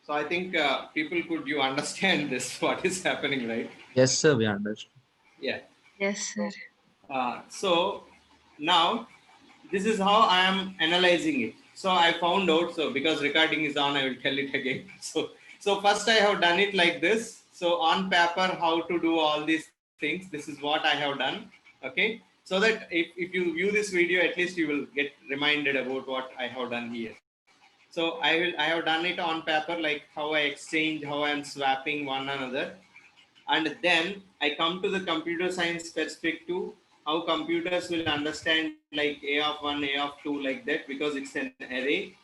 So I think people could you understand this, what is happening, right? Yes, sir, we understand. Yeah. Yes, sir. So now this is how I am analyzing it. So I found out, so because recording is on, I will tell it again. So first I have done it like this. So on paper, how to do all these things. This is what I have done. Okay. So that if you view this video, at least you will get reminded about what I have done here. So I have done it on paper, like how I exchange, how I am swapping one another, and then I come to the computer science perspective, how computers will understand like a of 1, a of 2, like that, because it's an array.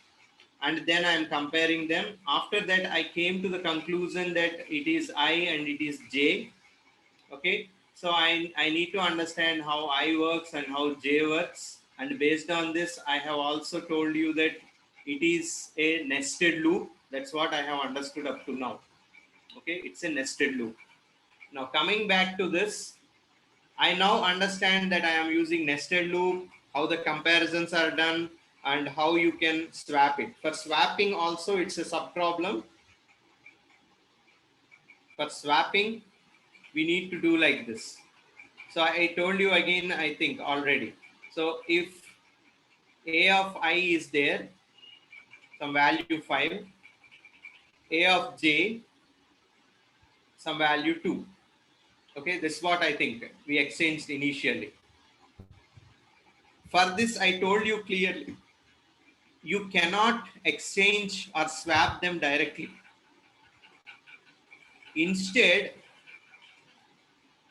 And then I am comparing them. After that I came to the conclusion that it is I and it is J. Okay, so I need to understand how I works and how J works, and based on this I have also told you that it is a nested loop. That's what I have understood up to now. Okay, it's a nested loop. Now coming back to this, I now understand that I am using nested loop, how the comparisons are done, and how you can swap it. For swapping also, it's a sub problem. For swapping, we need to do like this. So I told you again, I think already. So if a of I is there, some value 5, a of j, some value 2. Okay, this is what I think we exchanged initially. For this, I told you clearly, you cannot exchange or swap them directly. Instead,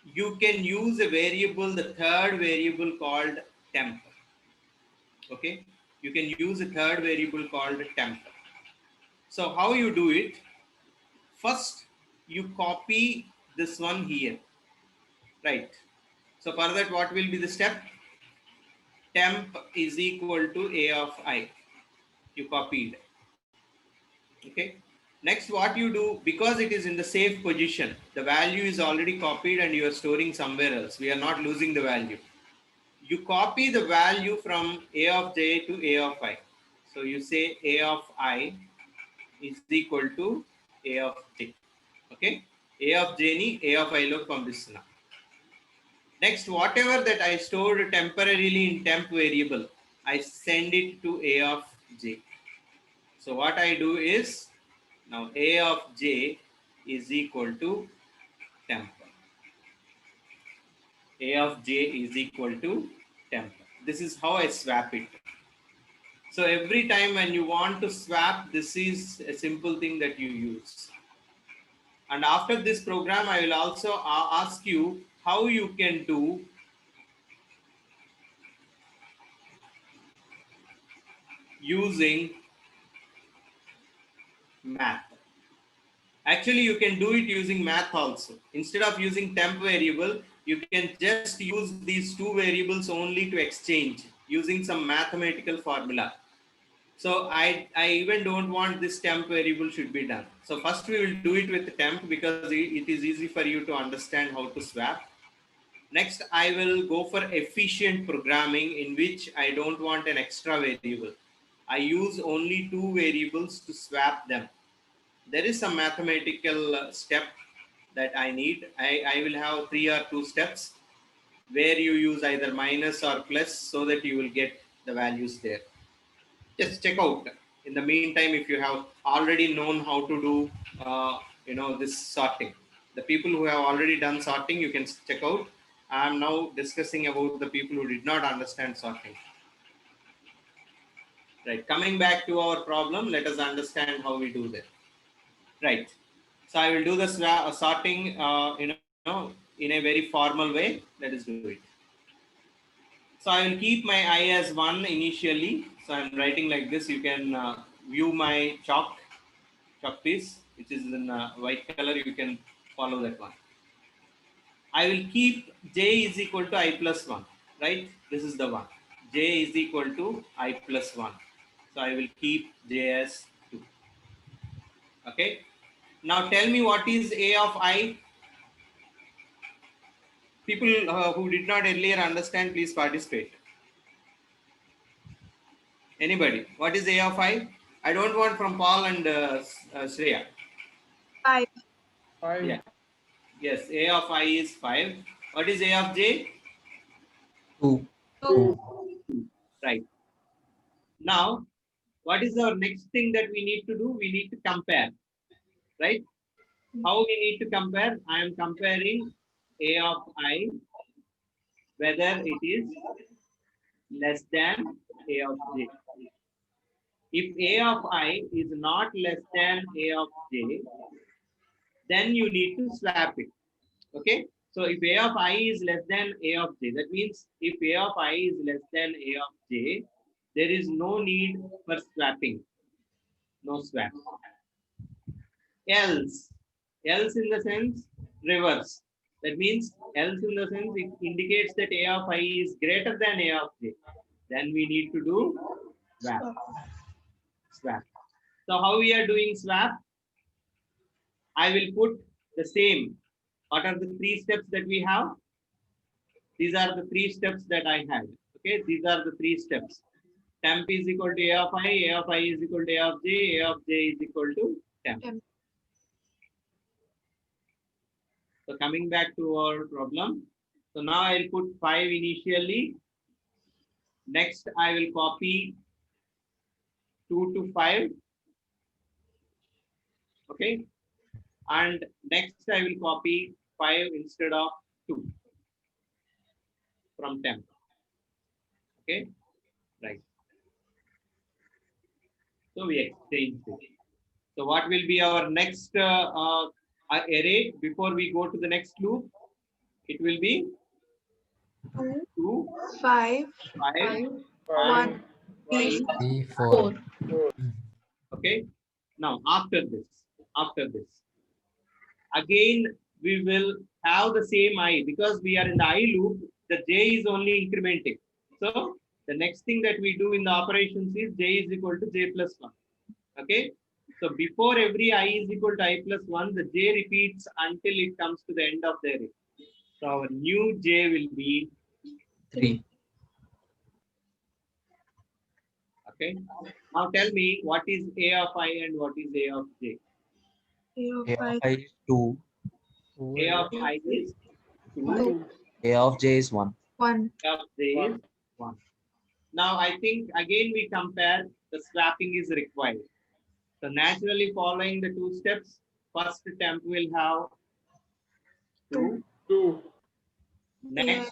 you can use a variable, the third variable called temp. Okay, you can use a third variable called temp. So how you do it? First, you copy this one here, right? So for that, what will be the step? Temp is equal to a of I. You copied. Okay. Next, what you do, because it is in the safe position, the value is already copied and you are storing somewhere else. We are not losing the value. You copy the value from a of j to a of I. So you say a of I is equal to a of j. Okay. A of j ni a of I lo pampistunna. Next, whatever that I stored temporarily in temp variable, I send it to a of j. So what I do is, now a of j is equal to temp. A of j is equal to temp. This is how I swap it. So every time when you want to swap, this is a simple thing that you use. And after this program, I will also ask you how you can do using math. Actually, you can do it using math also. Instead of using temp variable, you can just use these two variables only to exchange using some mathematical formula. So I even don't want this temp variable should be done. So first we will do it with temp because it is easy for you to understand how to swap. Next, I will go for efficient programming in which I don't want an extra variable. I use only two variables to swap them. There is some mathematical step that I need. I will have 3 or 2 steps where you use either minus or plus so that you will get the values there. Just check out. In the meantime, if you have already known how to do, this sorting, the people who have already done sorting, you can check out. I am now discussing about the people who did not understand sorting. Right. Coming back to our problem, let us understand how we do that. Right. So I will do the sorting, in a very formal way. Let us do it. So I will keep my I as 1 initially. So I'm writing like this. You can view my chalk piece, which is in white color. You can follow that one. I will keep j is equal to I plus 1, right? This is the one. J is equal to I plus 1. So I will keep j as 2. Okay. Now tell me what is A of I. People who did not earlier understand, please participate. Anybody? What is A of I? I don't want from Paul and Shreya. 5. 5. Yeah. Yes, A of I is 5. What is A of J? 2. 2. Right. Now, what is our next thing that we need to do? We need to compare. Right? How we need to compare? I am comparing A of I, whether it is less than A of J. If A of I is not less than A of J, then you need to swap it. Okay. So if A of I is less than A of J, that means if A of I is less than A of J, there is no need for swapping. No swap. Else, else in the sense reverse. That means else in the sense it indicates that A of I is greater than A of J. Then we need to do swap. Swap. So how we are doing swap? I will put the same. What are the 3 steps that we have? These are the 3 steps that I had. Okay, these are the 3 steps. Temp is equal to A of I is equal to A of J, A of J is equal to temp. So coming back to our problem. So now I'll put 5 initially. Next I will copy 2 to 5. Okay. And next I will copy 5 instead of 2 from temp. Okay. Right. So we exchange it. So what will be our next array before we go to the next loop? It will be 2, 5. 5, 1. 1, 3. 3, 4. 4. Okay. Now after this, again we will have the same I because we are in the I loop. The J is only incrementing. So the next thing that we do in the operations is J is equal to J plus 1. Okay. So before every I is equal to I plus 1, the J repeats until it comes to the end of the array. So our new J will be 3. okay. Now tell me what is A of I and what is A of J? A of A of I. I is 2. A of I is 2. 2. A of J is 1. 1. A of J is 1. Now I think again we compare the swapping is required. So naturally following the 2 steps, first temp will have 2. 2. Next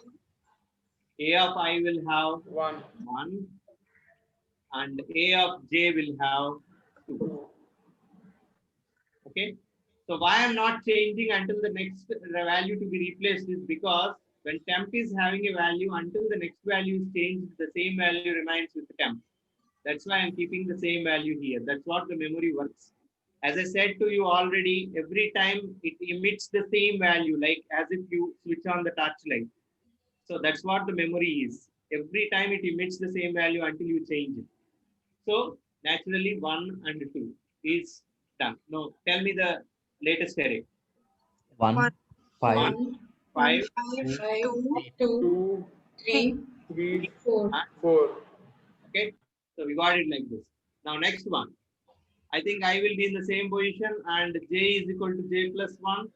A of I will have 1. 1 and A of J will have 2. Okay. So why I'm not changing until the next value to be replaced is because when temp is having a value, until the next value is changed, the same value remains with the temp. That's why I'm keeping the same value here. That's what the memory works. As I said to you already, every time it emits the same value, like as if you switch on the touch light. So that's what the memory is. Every time it emits the same value until you change it. So naturally 1 and 2 is done. Now tell me the latest array. 1, 5, 1, 5, 5, 2, 2, 2, 3, 3, 4. 4. okay. So we got it like this. Now next one. I think I will be in the same position and j is equal to j plus 1.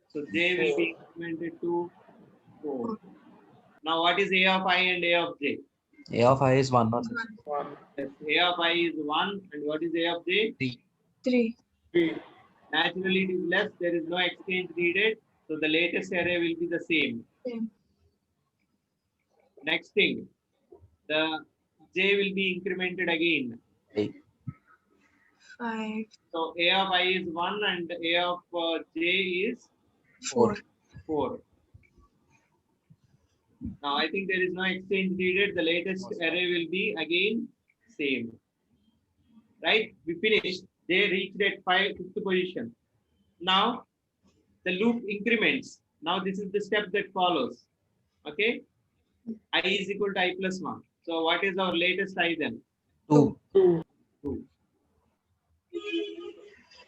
So j will be incremented to 4. Now what is a of I and a of j? A of I is 1. 1. Yes, a of I is 1 and what is a of j? 3. 3. 3. Naturally it is less, there is no exchange needed. So the latest array will be the same. Next thing, the j will be incremented again. 5. 5. So a of I is 1 and a of j is 4. 4. Now I think there is no exchange needed. The latest array will be again same. Right? We finished. They reached at 5th position. Now the loop increments. Now this is the step that follows. Okay? I is equal to I plus 1. So what is our latest I then? 2. 2. 2.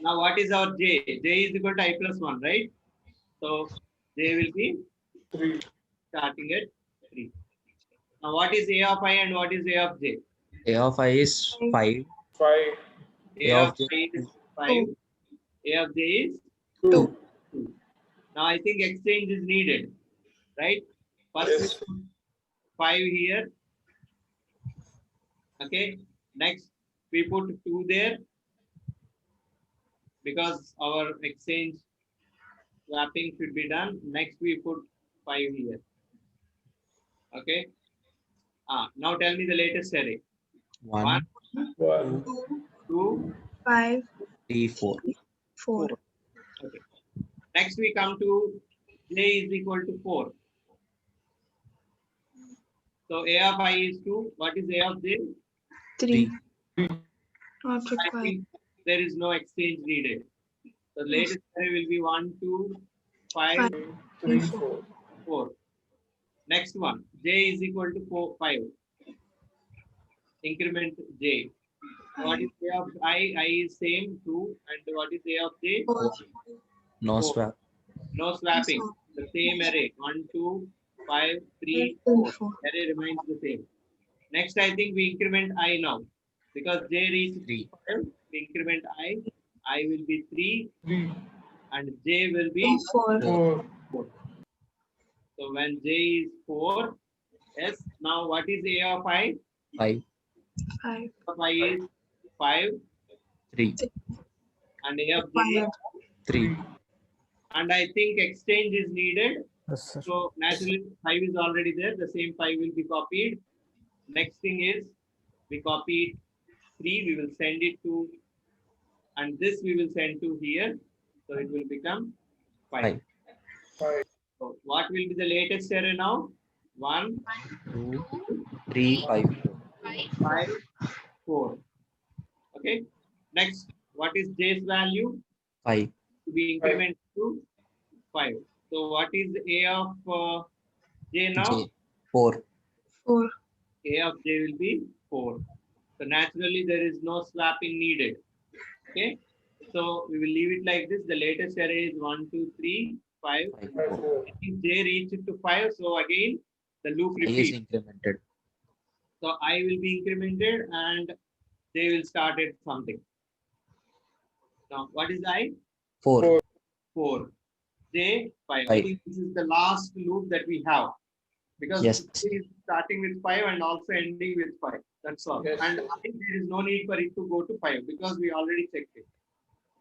Now what is our j? J is equal to I plus 1, right? So j will be 3. starting at 3. Now what is a of I and what is a of j? A of I is 5. 5. A A of of J I is is 5. A of J is 2. 2. Now I think exchange is needed, right? First we Yes. put 5 here. Okay. Next we put 2 there because our exchange swapping should be done. Next we put 5 here. Okay. Now tell me the latest array. 1, 1, 1, 2, 2, 5, 3, 4. 4. 4. Okay. Next we come to J is equal to 4. So A of I is 2. What is A of J? 3. 3. Not I required. think there is no exchange needed. So the latest array will be 1, 2, 5, 5, 3, 4. 4. 4. Next one, J is equal to 4, 5. Increment J. What is A of I? I is same 2. And what is A of J? 4. No 4. swap. No swapping. The same array 1, 2, 5, 3, 4. 4. Array remains the same. Next, I think we increment I now. Because J reaches 3. 5, we increment I will be 3, 3, and J will be 4. 4. 4. So when J is 4, yes, now what is A of I? 5. 5. A of I is 5, 3. and A of J is, Required. 3. and I think exchange is needed. Yes, sir. So naturally 5 is already there, the same 5 will be copied. Next thing is we copied 3, we will send it to, and this we will send to here. So it will become 5. 5. So what will be the latest error now? 1, 2, 3, 5, 5, 4. Okay. Next, what is J's value? 5. To be increment to 5. So what is A of J now? J 4. 4. A of J will be 4. So naturally there is no swapping needed. Okay. So we will leave it like this. The latest array is 1, 2, 3, 5. 5, 5, 4. 4. If J reaches to 5, so again the loop I is repeats. incremented. So I will be incremented and they will start at something. Now what is I? 4. 4. J 5. I 5. think this is the last loop that we have because Yes. it is starting with 5 and also ending with 5. That's all. Yes. And I think there is no need for it to go to 5 because we already checked it.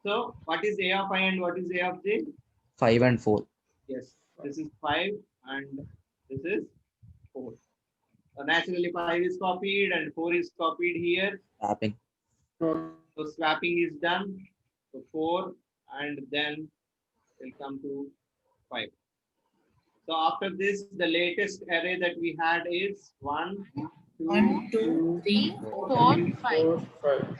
So what is A of I and what is A of J? 5 and 4. Yes, this is 5 and this is 4. So naturally 5 is copied and 4 is copied here. Tapping. So swapping is done. So 4 and then we'll come to 5. So after this, the latest array that we had is 1, 2, 1, 2, 3, 4, 5. 5.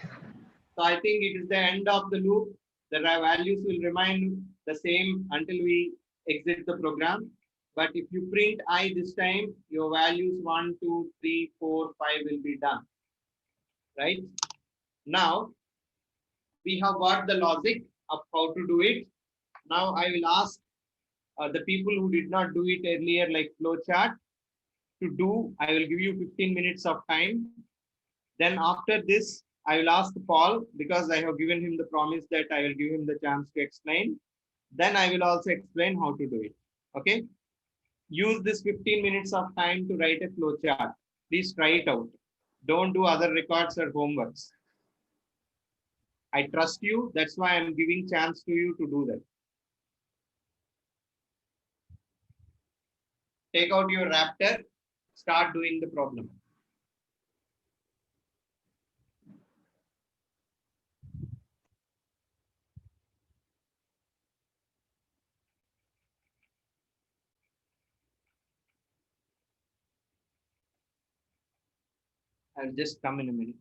So I think it is the end of the loop. The values will remain the same until we exit the program. But if you print I this time, your values 1, 2, 3, 4, 5 will be done. Right? Now, we have got the logic of how to do it. Now I will ask the people who did not do it earlier, like flowchart, to do. I will give you 15 minutes of time. Then after this, I will ask Paul because I have given him the promise that I will give him the chance to explain. Then I will also explain how to do it. Okay. Use this 15 minutes of time to write a flowchart. Please try it out. Don't do other records or homeworks. I trust you. That's why I'm giving chance to you to do that. Take out your Raptor. Start doing the problem. I'll just come in a minute.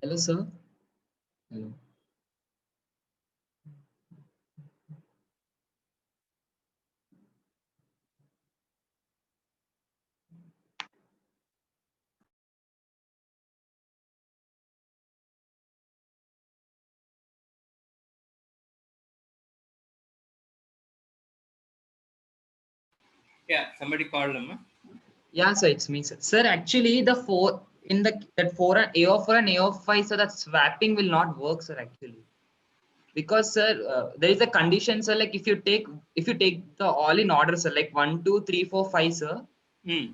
Hello, sir. Hello. Yeah, somebody called him. Huh? Yeah, sir, it's me, sir. Sir, actually, the four in the that four and A of 4 and A of 5, so that swapping will not work, sir. Actually, because sir, there is a condition, sir. Like if you take the all in order, sir, like 1, 2, 3, 4, 5, sir. Hmm.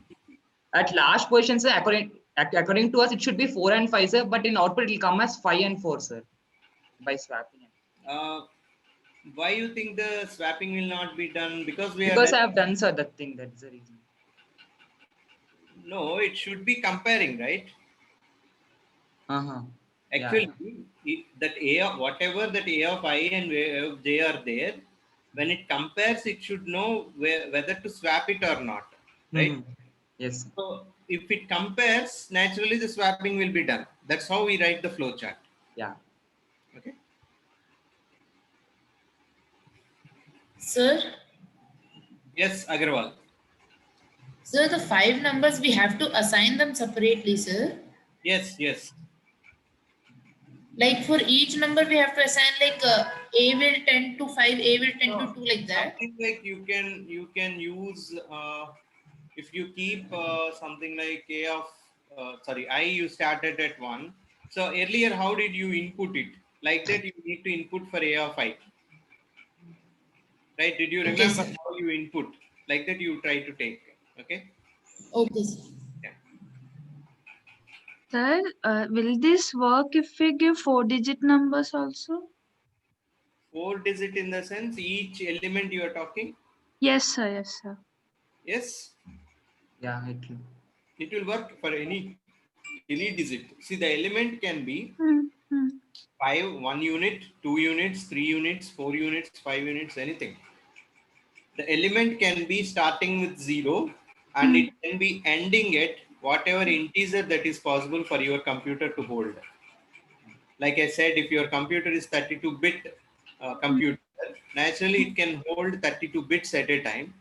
At last position, sir, according to us, it should be 4 and 5, sir. But in output, it will come as 5 and 4, sir, by swapping. Uh, why you think the swapping will not be done? Because we are Because I have done, sir, that thing. That's the reason. no, it should be comparing, right? Uh-huh. Yeah. Actually, that A of whatever that A of I and A of J are there, when it compares, it should know whether to swap it or not, right? Mm-hmm. Yes. Sir. So if it compares, naturally the swapping will be done. That's how we write the flow chart. Yeah. Okay. Sir, Yes, Agarwal. sir, the 5 numbers we have to assign them separately, sir. Yes, yes. Like for each number we have to assign like A will tend to 5, A will tend to 2, like that. Something like you can use if you keep something like A of sorry I you started at 1. So earlier how did you input it? Like that you need to input for A of I. Right? Did you Okay, remember sir. how you input? Like that you try to take. Okay. Okay, sir. Yeah. Sir, will this work if we give 4-digit numbers also? 4 digit in the sense each element you are talking. Yes, sir. Yes, sir. Yes, Yeah. It will. it will work for any digit. See, the element can be Hmm. Hmm. 5, 1 unit, 2 units, 3 units, 4 units, 5 units, anything. The element can be starting with 0 and Hmm. it can be ending at whatever integer that is possible for your computer to hold. Like I said, if your computer is 32-bit Hmm. computer, naturally it can hold 32 bits at a time.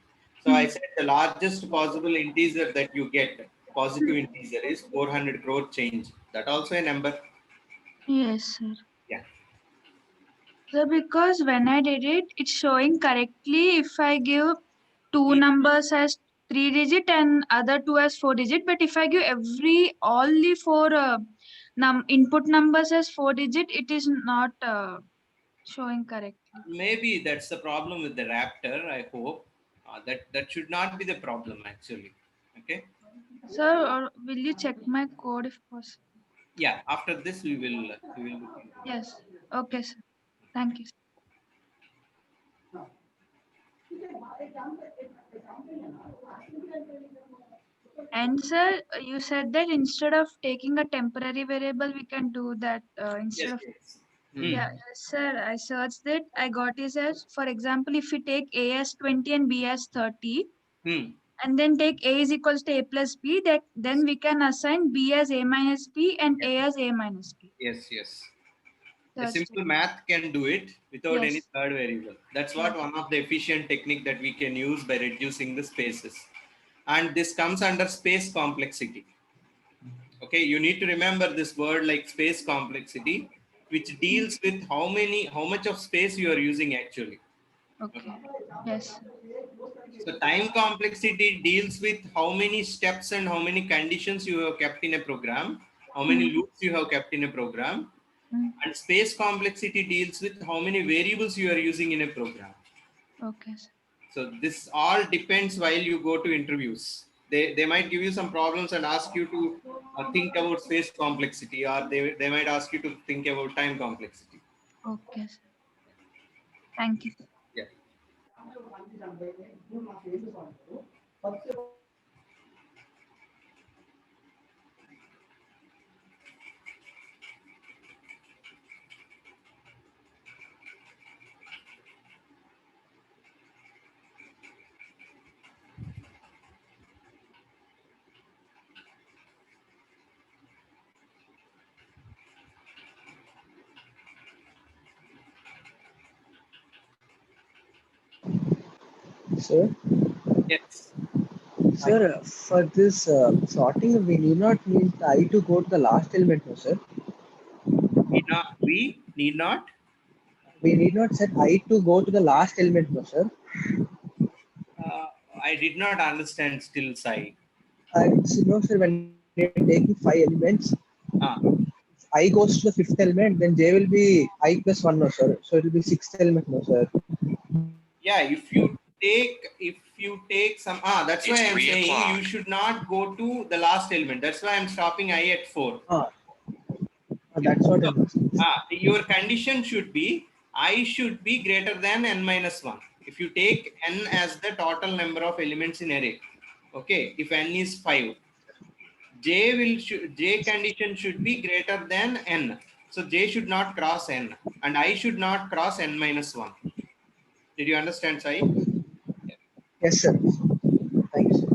So Hmm. I said the largest possible integer that you get, positive integer, is 400 crore change. That also a number. Yes, sir. Yeah. So because when I did it, it's showing correctly if I give two Hmm. numbers as 3-digit and other two as 4-digit. But if I give all the four input numbers as 4-digit, it is not showing correctly. Maybe that's the problem with the Raptor. I hope that should not be the problem actually. Okay. Sir, or will you check my code if possible? Yeah. After this, we will look into that. Yes. Okay, sir. Thank you. And sir, you said that instead of taking a temporary variable, we can do that instead Yes. of. Yes. Mm. Hmm. Yeah, yes, sir. I searched it. I got it as, for example, if we take A as 20 and B as 30, Hmm. and then take A is equals to A plus B, that then we can assign B as A minus B and Yes. A as A minus B. Yes. Yes. A Searched it. simple math can do it without any Yes. third variable. That's what Yes. one of the efficient technique that we can use by reducing the spaces. And this comes under space complexity. Okay, you need to remember this word like space complexity, which Mm. deals with how much of space you are using actually. Okay. Okay. Yes. So time complexity deals with how many steps and how many conditions you have kept in a program, how many Mm. loops you have kept in a program, Mm. and space complexity deals with how many variables you are using in a program. Okay, sir. So this all depends while you go to interviews. They might give you some problems and ask you to think about space complexity, or they might ask you to think about time complexity. Okay, sir. Thank you. Yeah. Sir, Yes. sir, for this sorting, we need not need I to go to the last element, no, sir. We need not. We need not set I to go to the last element, no, sir. Uh, I did not understand still, Sai. No, sir, when you're taking 5 elements, Ah. I goes to the fifth element, then J will be I plus 1, no, sir. So it will be sixth element, no, sir. Yeah, if you take some that's why I'm saying you should not go to the last element. That's why I'm stopping I at 4. Ah, that's what So, I'm asking. your condition should be I should be greater than n minus 1. If you take n as the total number of elements in array, okay, if n is 5, j condition should be greater than n. So j should not cross n, and I should not cross n minus 1. Did you understand, Sai? Yes, sir. Thank you, sir.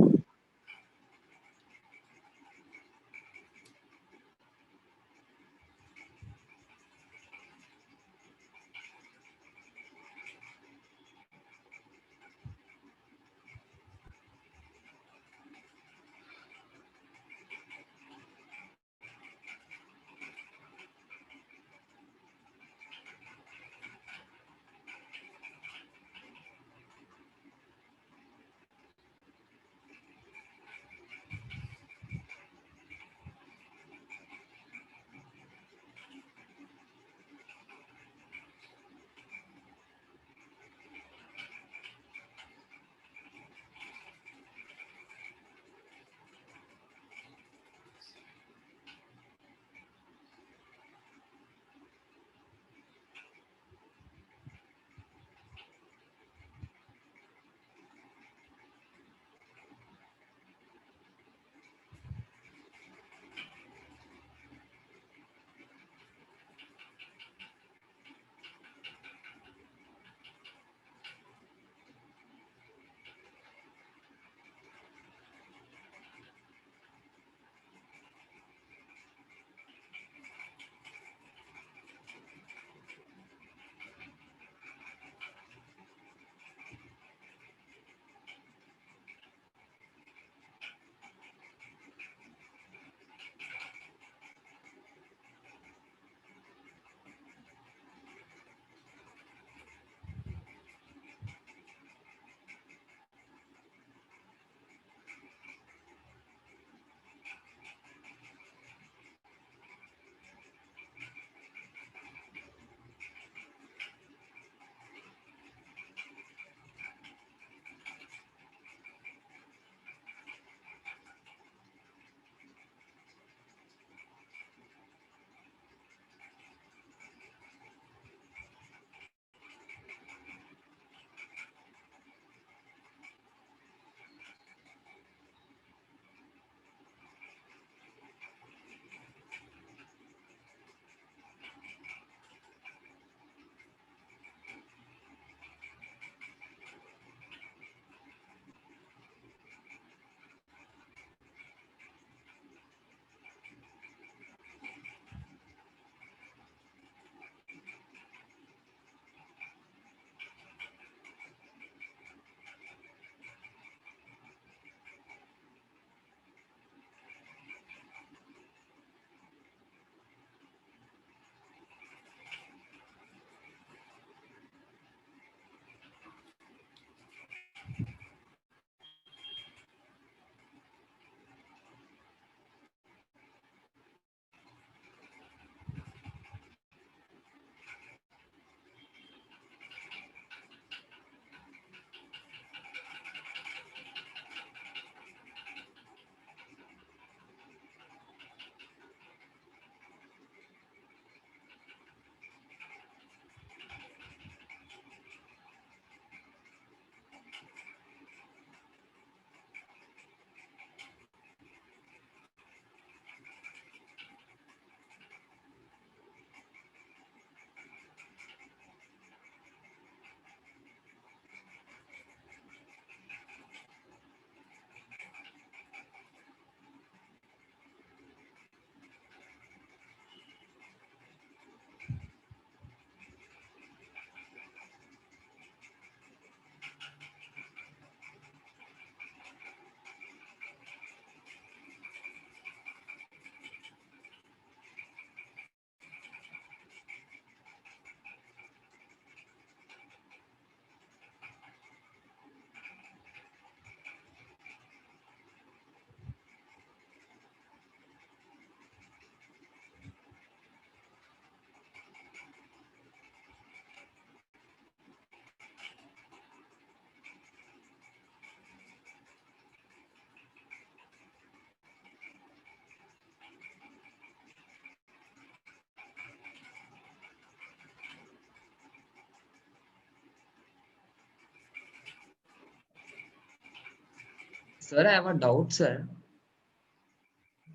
Sir, I have a doubt, sir.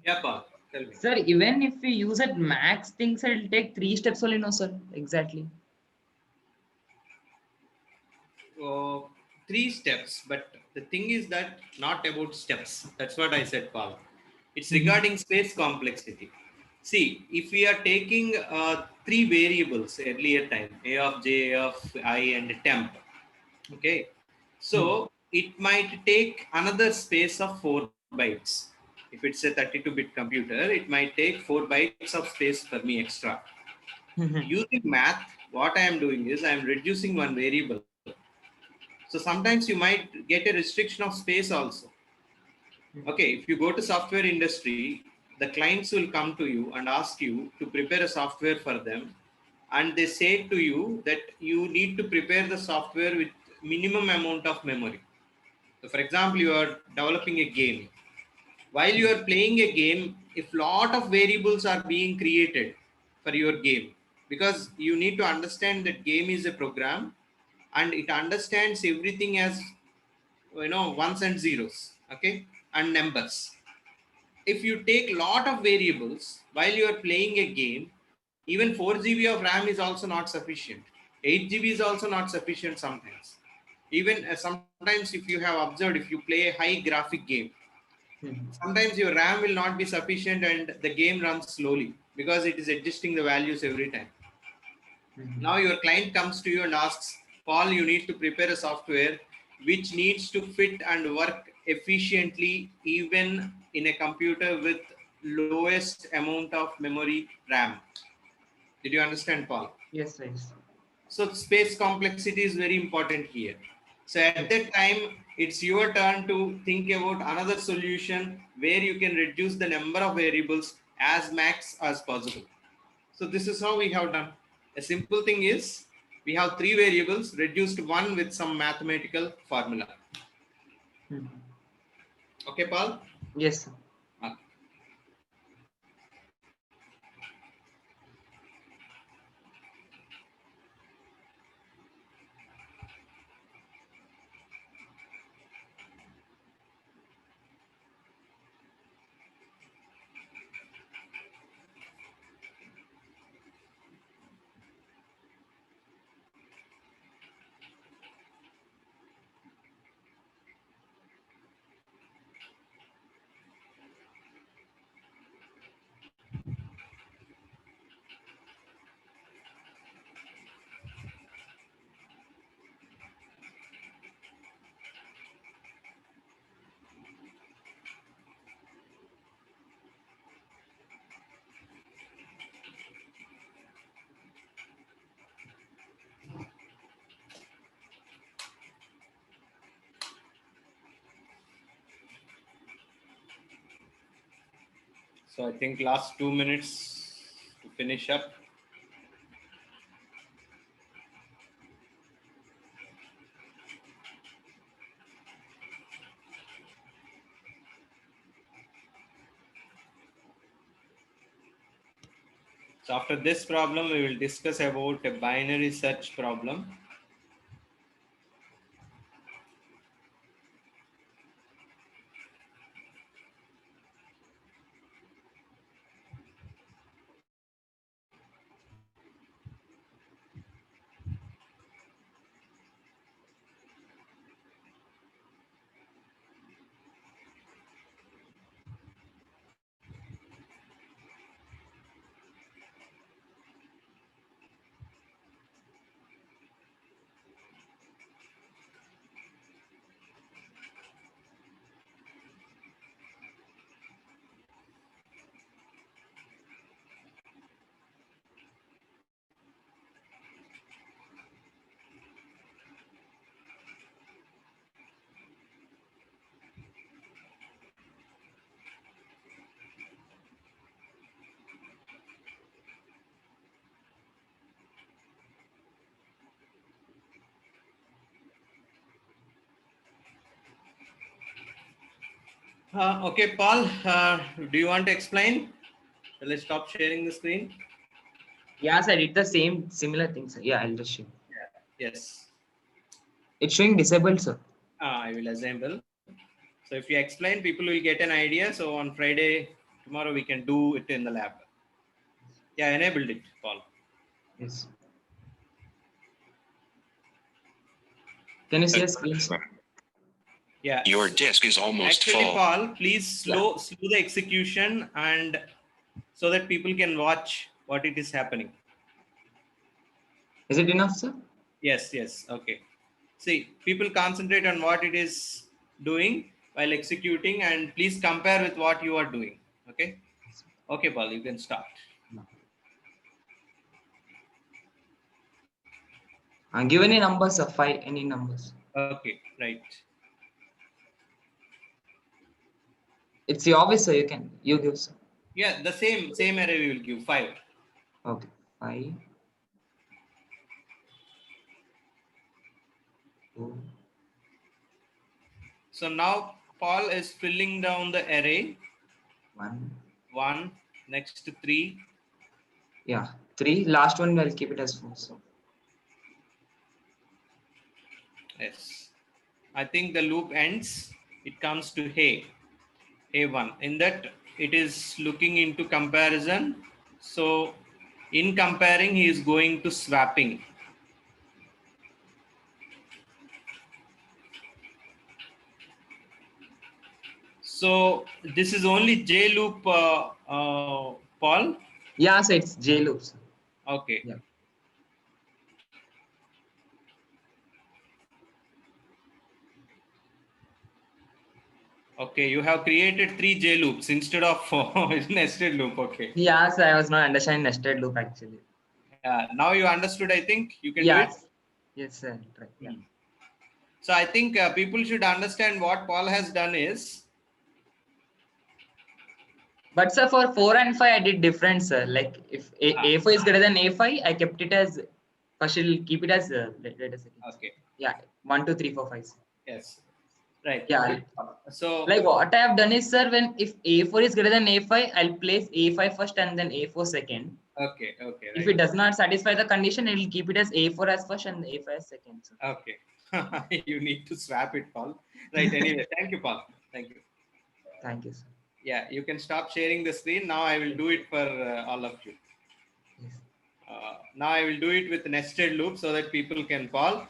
Yeah, Paul, tell me. Sir, even if we use it max things, it'll take 3 steps only, no, sir. Exactly. uh, 3 steps, but the thing is that not about steps. That's what I said, Paul. It's regarding space complexity. See, if we are taking three variables earlier time, a of j, a of I, and temp, okay, so it might take another space of 4 bytes. If it's a 32-bit computer, it might take 4 bytes of space for me extra. Using math, what I am doing is I am reducing one variable. So sometimes you might get a restriction of space also. Okay, if you go to software industry, the clients will come to you and ask you to prepare a software for them, and they say to you that you need to prepare the software with minimum amount of memory. So for example, you are developing a game. While you are playing a game, if lot of variables are being created for your game, because you need to understand that game is a program and it understands everything as ones and zeros, okay, and numbers. If you take lot of variables while you are playing a game, even 4 GB of RAM is also not sufficient. 8 GB is also not sufficient sometimes. Even sometimes, if you have observed, if you play a high graphic game, sometimes your RAM will not be sufficient and the game runs slowly because it is adjusting the values every time. Now your client comes to you and asks, Paul, you need to prepare a software which needs to fit and work efficiently even in a computer with lowest amount of memory RAM. Did you understand, Paul? Yes, yes. So space complexity is very important here. So at that time, it's your turn to think about another solution where you can reduce the number of variables as max as possible. So this is how we have done. A simple thing is we have three variables, reduced one with some mathematical formula. Okay, Paul? Yes, sir. So I think last 2 minutes to finish up. So after this problem, we will discuss about a binary search problem. Okay, Paul, do you want to explain? Shall I stop sharing the screen? Yeah, sir, I did the same similar thing, sir. Yeah, I'll just show. Yes. It's showing disabled, sir. I will assemble. So if you explain, people will get an idea. So on Friday, tomorrow, we can do it in the lab. Yeah, enabled it, Paul. Yes. Can you see a screen? Yeah. Your disk is almost Actually, full. Paul, please slow the execution and so that people can watch what it is happening. Is it enough, sir? Yes, yes. Okay. See, people concentrate on what it is doing while executing, and please compare with what you are doing. Okay. Okay, Paul, you can start. Give any numbers, sir. 5, any numbers. Okay, right. It's your obvious, sir. You give, sir. Yeah, the same array we will give 5. Okay. 5. 2. So now Paul is filling down the array. 1. 1, next 3. Yeah. 3. Last one, I'll keep it as 4. So. Yes. I think the loop ends. It comes to hey, A1. In that, it is looking into comparison. So in comparing, he is going to swapping. So this is only J loop, Paul. Yeah, so it's J loops. Okay. Yeah. Okay, you have created 3 J loops instead of nested loop. Okay. Yeah, so I was not understanding nested loop actually. Now you understood, I think. You can do Yes. it. Yes, sir. Right. Yeah. So I think people should understand what Paul has done is. But sir, for 4 and 5, I did different, sir. Like if A4 is greater than A5, I kept it as, first you'll keep it as, wait a second. Okay. Yeah, 1, 2, 3, 4, 5. Yes. Right. Yeah. So Like what I have done is, sir, when if A4 is greater than A5, I'll place A5 first and then A4 second. okay. Okay. If Right. it does not satisfy the condition, it will keep it as A4 as first and A5 as second. Sir. Okay. You need to swap it, Paul. Right. Anyway, thank you, Paul. Thank you. Thank you, sir. Yeah, you can stop sharing the screen. Now I will do it for all of you. Yes. Now I will do it with nested loop so that people can follow.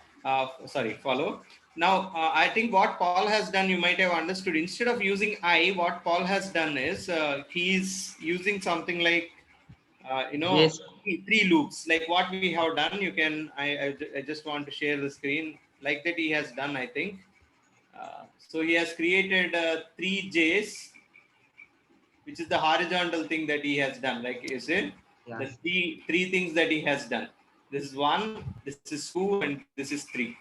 Now I think what Paul has done, you might have understood. Instead of using I, what Paul has done is he's using something like Yes. three loops. Like what we have done, you can. I just want to share the screen like that. He has done, I think. So he has created 3 J's, which is the horizontal thing that he has done. Like you said, the Yes. three things that he has done. This is 1, this is 2, and this is 3.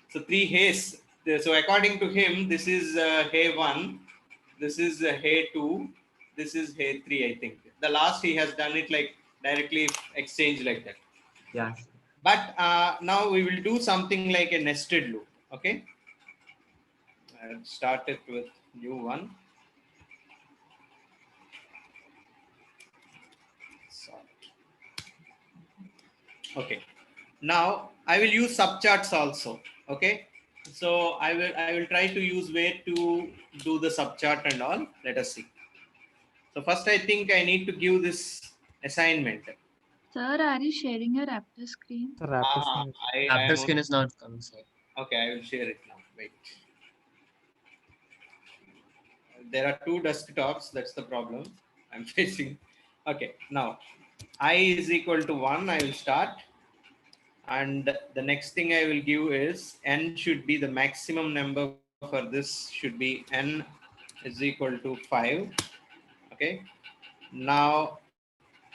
So 3 hays. So according to him, this is hay 1, this is hay 2, this is hay 3. I think the last he has done it like directly exchange like that. Yes. But now we will do something like a nested loop. Okay. I'll start it with new one. Okay. Now I will use subcharts also. Okay. So I will try to use way to do the subchart and all. Let us see. So first I think I need to give this assignment. Sir, are you sharing your Raptor screen? The Raptor screen. I am skin is not coming, sir. okay. I will share it now. Wait. There are 2 desktops. That's the problem I'm facing. Okay. Now I is equal to 1. I will start. And the next thing I will give is n should be the maximum number for this should be n is equal to 5. Okay. Now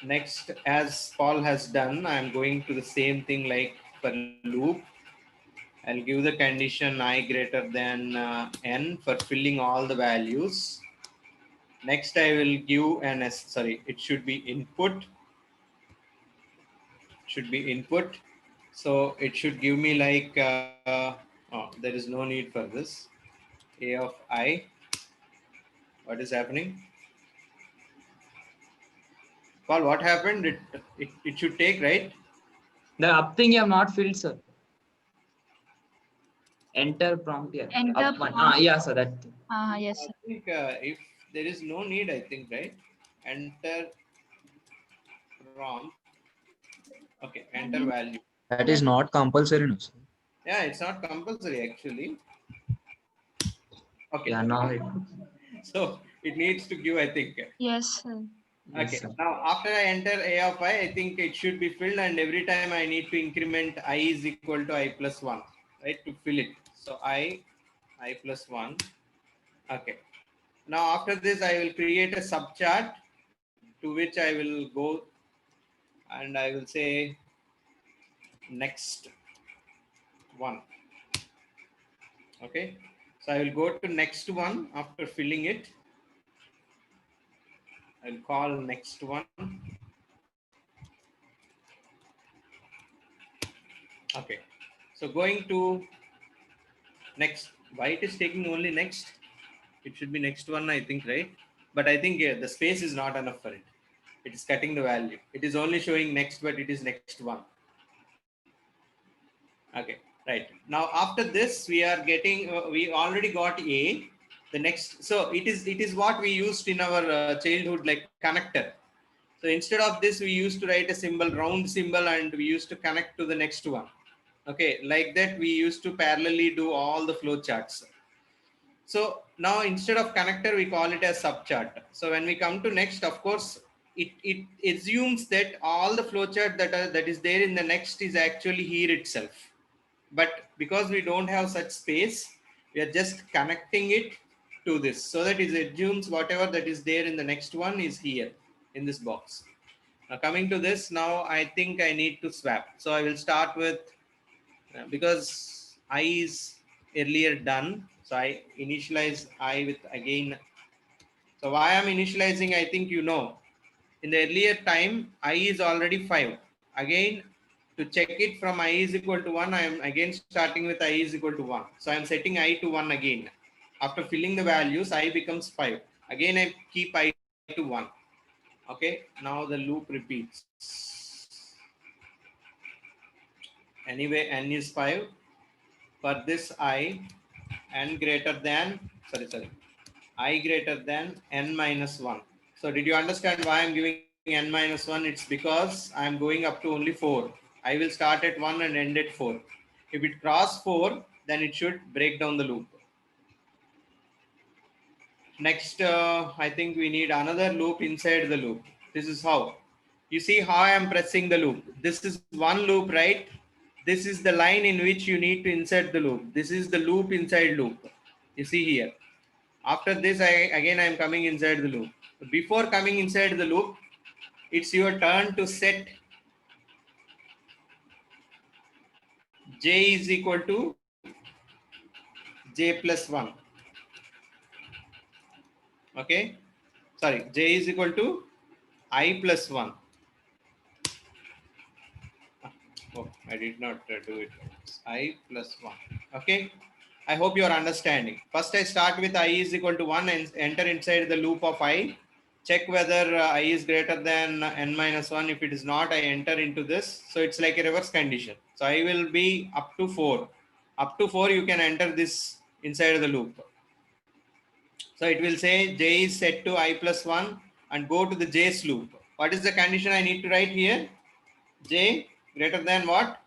next, as Paul has done, I am going to the same thing like for loop. I'll give the condition I greater than n for filling all the values. Next I will give it should be input. So it should give me like there is no need for this. A of I. What is happening? Paul, what happened? It should take, right? The up thing you have not filled, sir. enter prompt here. Enter Up one. prompt. Yeah, sir. That. Yes, I sir. think if there is no need, I think, right? Enter prompt. Okay, enter value. That Yes. is not compulsory, no, sir. Yeah, it's not compulsory actually. Okay. Yeah, now it. So it needs to give, I think. Yes, sir. Yes, Okay. sir. Now after I enter a of I think it should be filled, and every time I need to increment I is equal to I plus 1, right, to fill it. So I plus 1. Okay. Now after this I will create a subchart to which I will go, and I will say next one. Okay. So I will go to next one after filling it. I'll call next one. Okay. So going to next. Why it is taking only next? It should be next one, I think, right? But I think the space is not enough for it. It is cutting the value. It is only showing next, but it is next one. Okay, right. Now after this, we are getting. We already got A. The next, so it is what we used in our childhood, like connector. So instead of this, we used to write a symbol, round symbol, and we used to connect to the next one. Okay, like that, we used to parallelly do all the flow charts. So now instead of connector, we call it as subchart. So when we come to next, of course, it assumes that all the flowchart that is there in the next is actually here itself. But because we don't have such space, we are just connecting it to this, so that it assumes whatever that is there in the next one is here in this box. Now coming to this, now I think I need to swap. So I will start with, because I is earlier done, so I initialize I with again. So why I'm initializing, I think you know. In the earlier time, I is already 5. Again, to check it from I is equal to 1, I am again starting with I is equal to 1. So I am setting I to 1 again. After filling the values, I becomes 5. Again, I keep I to 1. Okay, now the loop repeats. Anyway, n is 5. For this I, n greater than, I greater than n minus 1. So did you understand why I'm giving n minus 1? It's because I'm going up to only 4. I will start at 1 and end at 4. If it cross 4, then it should break down the loop. Next, I think we need another loop inside the loop. This is how. You see how I am pressing the loop. This is one loop, right? This is the line in which you need to insert the loop. This is the loop inside loop. You see here. After this, I am coming inside the loop. Before coming inside the loop, it's your turn to set j is equal to j plus 1. Okay. Sorry, j is equal to I plus 1. Oh, I did not do it. I plus 1. Okay. I hope you are understanding. First, I start with I is equal to 1 and enter inside the loop of I. Check whether I is greater than n minus 1. If it is not, I enter into this. So it's like a reverse condition. So I will be up to 4. Up to 4, you can enter this inside the loop. So it will say j is set to I plus 1 and go to the j's loop. What is the condition I need to write here? J greater than what?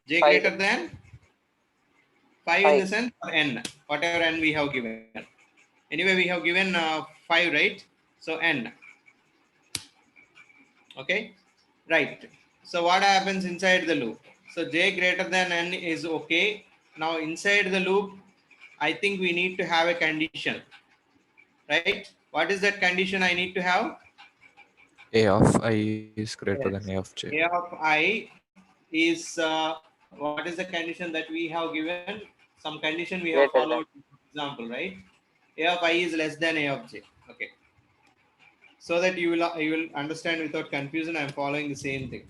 J greater than 5 in the sense or n, whatever n we have given. Anyway, we have given 5, right? So n. Okay, right. So what happens inside the loop? So j greater than n is okay. Now inside the loop, I think we need to have a condition, right? What is that condition I need to have? A of I is greater than A Yes. of J. A of I is, what is the condition that we have given? Some condition we have followed, example, right? A of I is less than A of J. Okay. So that you will understand without confusion, I am following the same thing.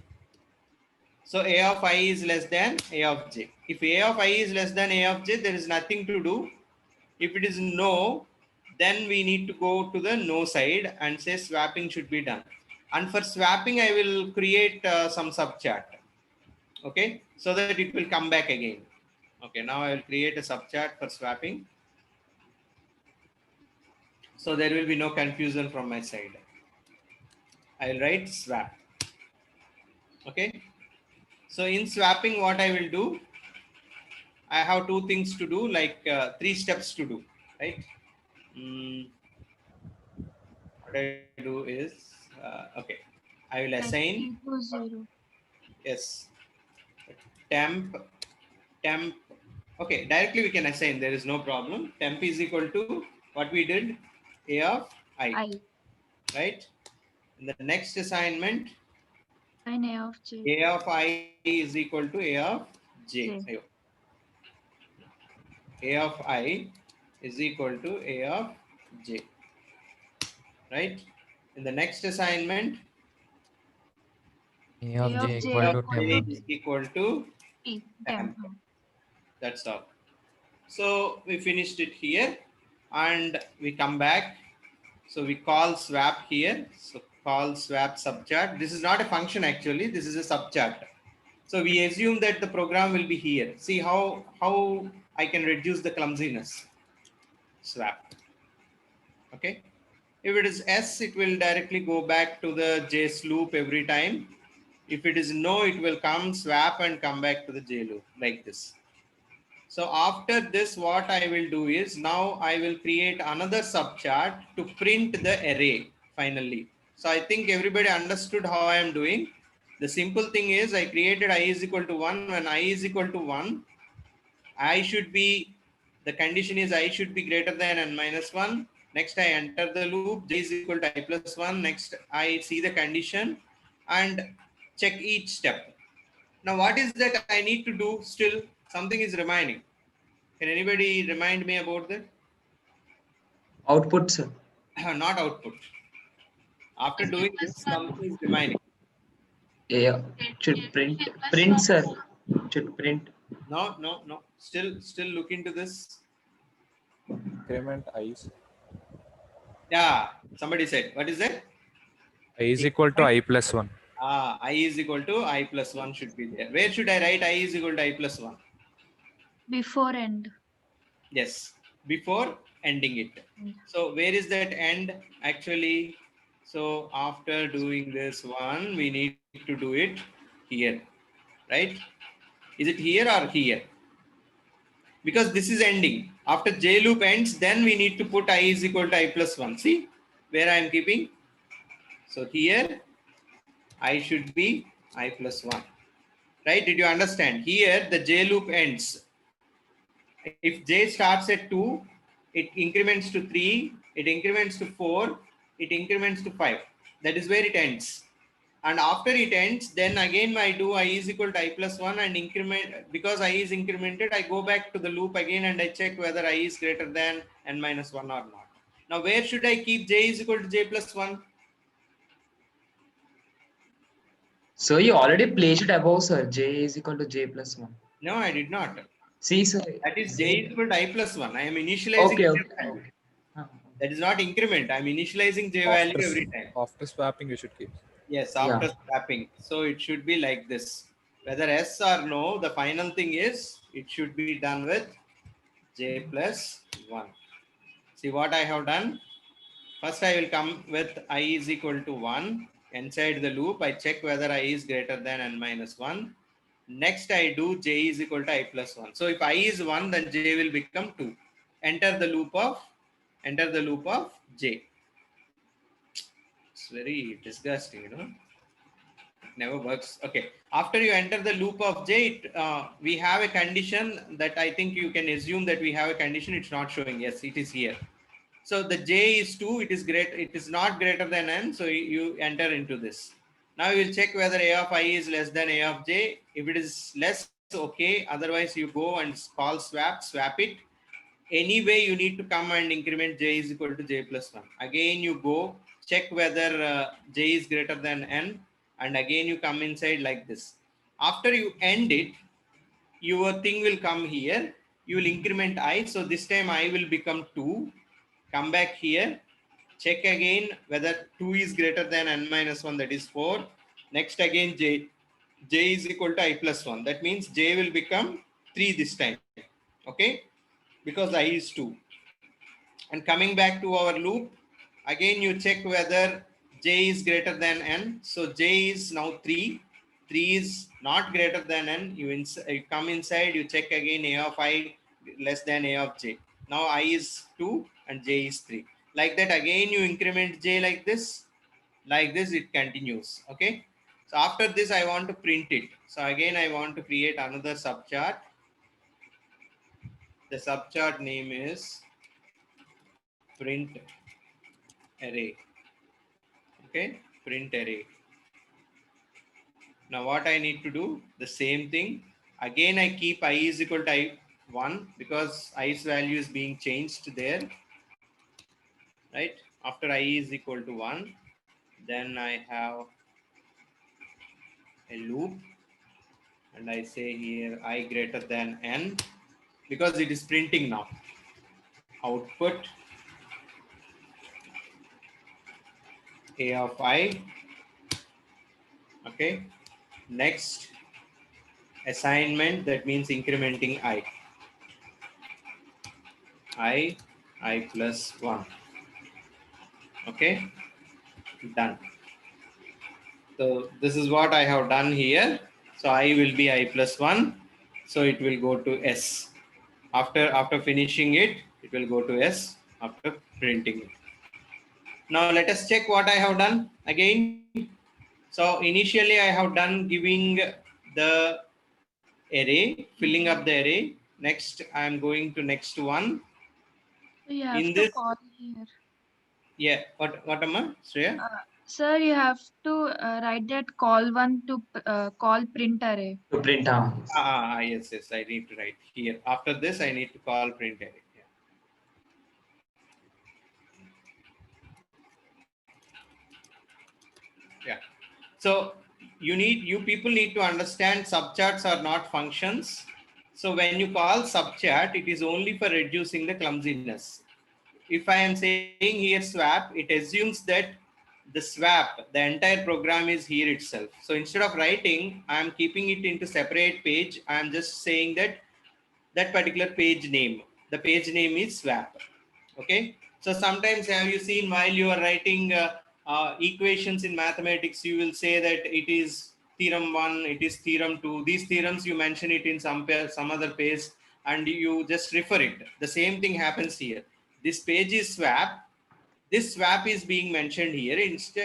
So A of I is less than A of J. If A of I is less than A of J, there is nothing to do. If it is no, then we need to go to the no side and say swapping should be done. And for swapping, I will create some subchart. Okay, so that it will come back again. Okay, now I will create a subchart for swapping. So there will be no confusion from my side. I will write swap. Okay, so in swapping, what I will do, I have two things to do, like 3 steps to do, right? What I do is, okay, I will Set assign, T to 0. yes, temp, temp. Okay, directly we can assign, there is no problem. Temp is equal to what we did, A of I, I. right? In the next assignment, Assign A of J. A of I is equal to A of J. J. A of I is equal to A of J, right? In the next assignment, A A of of j J A equal of to equal J temp. to is equal to T. temp. Temp. That's all. So we finished it here and we come back. So we call swap here. So call swap subchart. This is not a function actually. This is a subchart. So we assume that the program will be here. See how I can reduce the clumsiness. Swap. Okay. If it is S, it will directly go back to the J's loop every time. If it is no, it will come swap and come back to the J loop like this. So after this, what I will do is now I will create another subchart to print the array finally. So I think everybody understood how I am doing. The simple thing is I created I is equal to 1. When I is equal to 1, I should be, the condition is I should be greater than n minus 1. Next I enter the loop, j is equal to I plus 1. Next I see the condition and check each step. Now what is that I need to do still? Something is remaining. Can anybody remind me about that? Output, sir. Not output. After doing this, something is remaining. Yeah, should print, sir. Should print. No. Still look into this. Increment i's. Yeah, somebody said. What is that? I is equal to I plus 1. I is equal to I plus 1 should be there. Where should I write I is equal to I plus 1? Before end. Yes, before ending it. So where is that end actually? So after doing this one, we need to do it here, right? Is it here or here? Because this is ending. After J loop ends, then we need to put I is equal to I plus 1. See where I am keeping? So here I should be I plus 1. Right? Did you understand? Here the J loop ends. If J starts at 2, it increments to 3, it increments to 4, it increments to 5. That is where it ends. And after it ends, then again I do I is equal to I plus 1 and increment, because I is incremented, I go back to the loop again and I check whether I is greater than n minus 1 or not. Now where should I keep J is equal to J plus 1? So you already placed it above, sir. J is equal to J plus 1. No, I did not. See, sir. That is J is equal to I plus 1. I am initializing Okay, J okay. value. That is not increment. I am initializing J value every time. After swapping, you should keep. Yes, Yeah. after swapping. So it should be like this. Whether S or no, the final thing is it should be done with J plus 1. See what I have done? First I will come with I is equal to 1. Inside the loop, I check whether I is greater than n minus 1. Next I do J is equal to I plus 1. So if I is 1, then J will become 2. Enter the loop of J. It's very disgusting, you know. Never works. Okay. After you enter the loop of J, we have a condition that I think you can assume that we have a condition. It's not showing. Yes, it is here. So the J is 2. It is great. It is not greater than n. So you enter into this. Now you will check whether A of I is less than A of J. If it is less, okay. Otherwise, you go and call swap it. Anyway, you need to come and increment J is equal to J plus 1. Again, you go check whether J is greater than n. And again, you come inside like this. After you end it, your thing will come here. You will increment I. So this time I will become 2. Come back here. Check again whether 2 is greater than n minus 1, that is 4. Next again j is equal to I plus 1. That means j will become 3 this time. Okay, because I is 2. And coming back to our loop, again you check whether j is greater than n. So j is now 3. 3 is not greater than n. You come inside, you check again a of I less than a of j. Now I is 2 and j is 3. Like that, again you increment j like this. Like this, it continues. Okay. So after this, I want to print it. So again, I want to create another subchart. The subchart name is print array. Okay, print array. Now what I need to do, the same thing. Again, I keep I is equal to I1 because i's value is being changed there. Right? After I is equal to 1, then I have a loop. And I say here I greater than n because it is printing now. Output a of I. Okay. Next assignment, that means incrementing I plus 1. Okay, done. So this is what I have done here. So I will be I plus 1. So it will go to S. After finishing it, it will go to S after printing it. Now let us check what I have done again. So initially I have done giving the array, filling up the array. Next, I am going to next one. So you have In to this, call here. yeah, what am I, Shreya? Sir, you have to write that call one to call print array. To print out. Yes, I need to write here. After this, I need to call print array. Yeah. So you people need to understand subcharts are not functions. So when you call subchat, it is only for reducing the clumsiness. If I am saying here swap, it assumes that the swap, the entire program is here itself. So instead of writing, I am keeping it into separate page. I am just saying that that particular page name, the page name is swap. Okay. So sometimes have you seen while you are writing equations in mathematics, you will say that it is theorem 1, it is theorem 2. These theorems you mention it in some other page and you just refer it. The same thing happens here. This page is swap. This swap is being mentioned here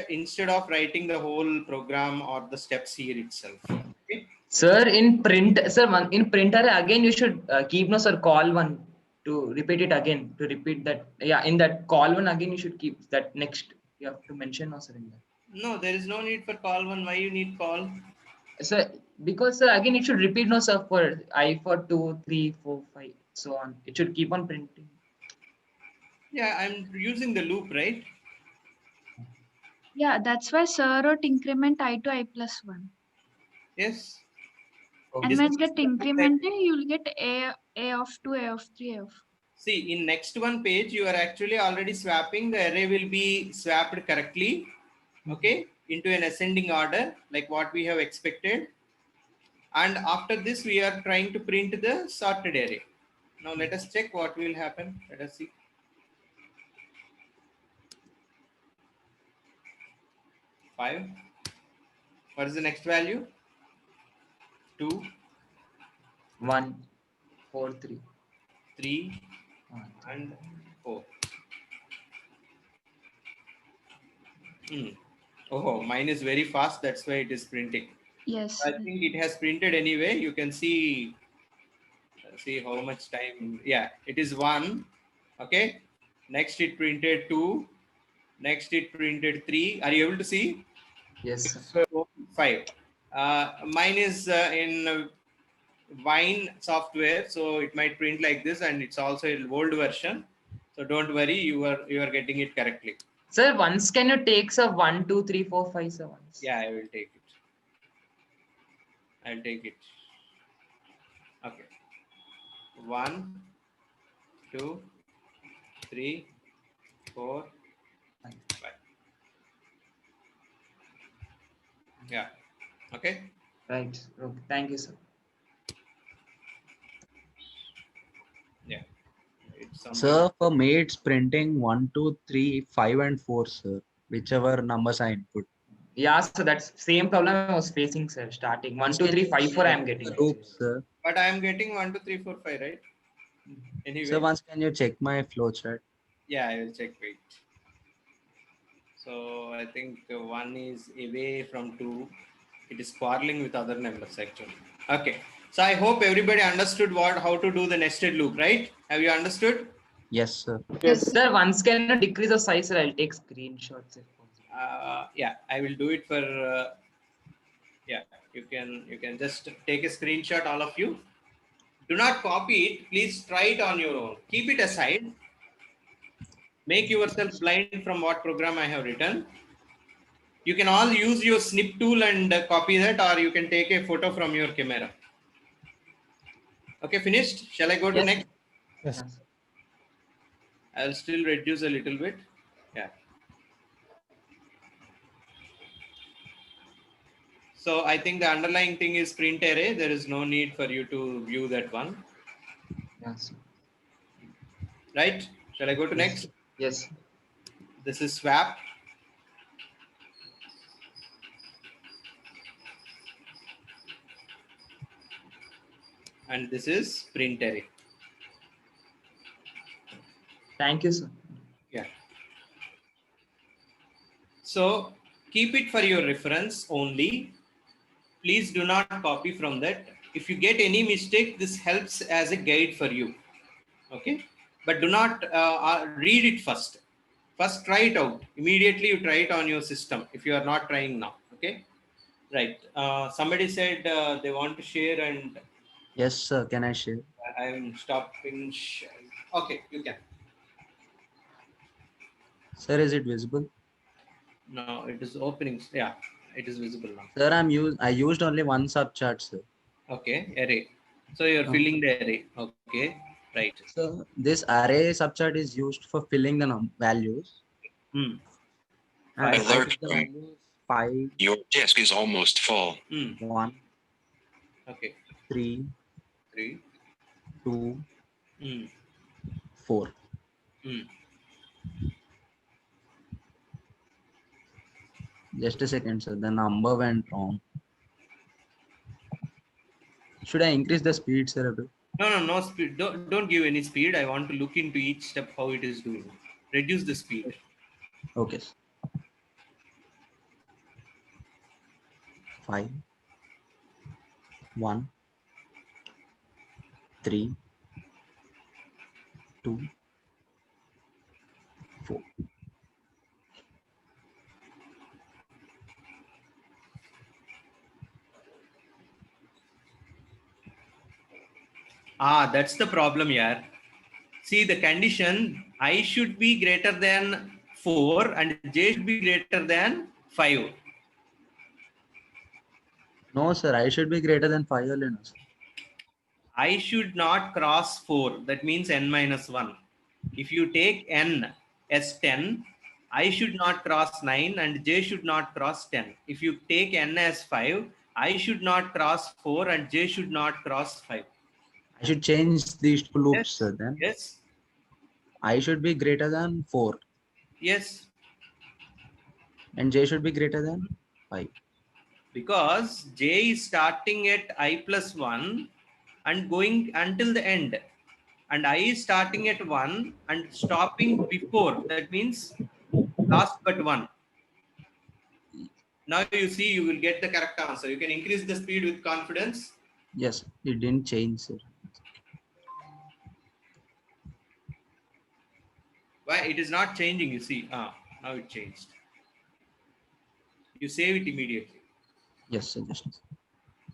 instead of writing the whole program or the steps here itself. Okay. Sir, in printer again you should keep no sir call one to repeat it again to repeat that. Yeah, in that call one again you should keep that next. You have to mention no sir in that. No, there is no need for call one. Why you need call? So because sir again it should repeat no sir for I for 2, 3, 4, 5 so on. It should keep on printing. Yeah, I'm using the loop, right? Yeah, that's why sir wrote increment I to I plus 1. Yes. And This when is get incremented, you'll get A of 2, A of 3, A of. see in next one page you are actually already swapping. The array will be swapped correctly, okay, into an ascending order like what we have expected. And after this we are trying to print the sorted array. Now let us check what will happen. Let us see. 5. What is the next value? 2, 1, 4, 3. 3, and 4. Oh, mine is very fast. That's why it is printing. Yes. I think it has printed anyway. You can see how much time. Yeah, it is 1. Okay. Next it printed 2. Next it printed 3. Are you able to see? Yes sir. Sir, 5. Mine is in Wine software, so it might print like this, and it's also an old version. So don't worry, you are getting it correctly. Sir, once can you take sir 1, 2, 3, 4, 5 sir once? Yeah, I will take it. I'll take it. Okay. 1, 2, 3, 4, 5. Yeah. Okay. Right. Okay. Thank you, sir. Yeah. It's some Sir, for me, it's printing 1, 2, 3, 5, and 4, sir. Whichever numbers I input. Yeah, so that's same problem I was facing, sir. Starting 1, Once 2, can 3, you 5, 4 I check am getting the actually. loops, sir? But I am getting 1, 2, 3, 4, 5, right? Anyway. Sir, once can you check my flowchart? Yeah, I will check. Wait. So I think 1 is away from 2. It is quarreling with other numbers actually. Okay. So I hope everybody understood how to do the nested loop, right? Have you understood? Yes, sir. Yes. Sir, once can you decrease the size, sir? I'll take screenshots if possible. Yeah, I will do it for. Yeah, you can just take a screenshot, all of you. Do not copy it. Please try it on your own. Keep it aside. Make yourself blind from what program I have written. You can all use your snip tool and copy that, or you can take a photo from your camera. Okay, finished? Shall I go to Yes. next? Yes. Yes. I'll still reduce a little bit. Yeah. So I think the underlying thing is print array. There is no need for you to view that one. Yes. Right? Shall I go to Yes. next? Yes. This is swap. And this is print array. Thank you, sir. Yeah. So keep it for your reference only. Please do not copy from that. If you get any mistake, this helps as a guide for you. Okay. But do not read it first. First, try it out. Immediately, you try it on your system if you are not trying now. Okay. Right. Somebody said they want to share, and Yes, sir. Can I share? I'm stopping sharing. Okay, you can. Sir, is it visible? No, it is opening. Yeah, it is visible now. Sir, I used only one subchart, sir. Okay, array. So you're filling the array. Okay, right. So this array subchart is used for filling the values. Hmm. And I Alert. took the values 5, Your disk is almost full. 1, Okay. 3, 3. 2, Hmm. 4. Hmm. Just a second, sir. The number went wrong. Should I increase the speed, sir, a bit? No speed. Don't give any speed. I want to look into each step how it is doing. Reduce the speed. Okay. 5, 1, 3, 2, 4. That's the problem here. See the condition, I should be greater than 4 and j should be greater than 5. No, sir. I should be greater than 5 only, no, sir. I should not cross 4. That means n minus 1. If you take n as 10, I should not cross 9 and j should not cross 10. If you take n as 5, I should not cross 4 and j should not cross 5. I should change these two loops, Yes. sir, then. Yes. I should be greater than 4. Yes. And j should be greater than 5. Because j is starting at I plus 1 and going until the end. And I is starting at 1 and stopping before. That means last but 1. Now you see, you will get the correct answer. You can increase the speed with confidence. Yes, it didn't change, sir. Why? It is not changing, you see. Now it changed. You save it immediately. Yes, sir. Just a second.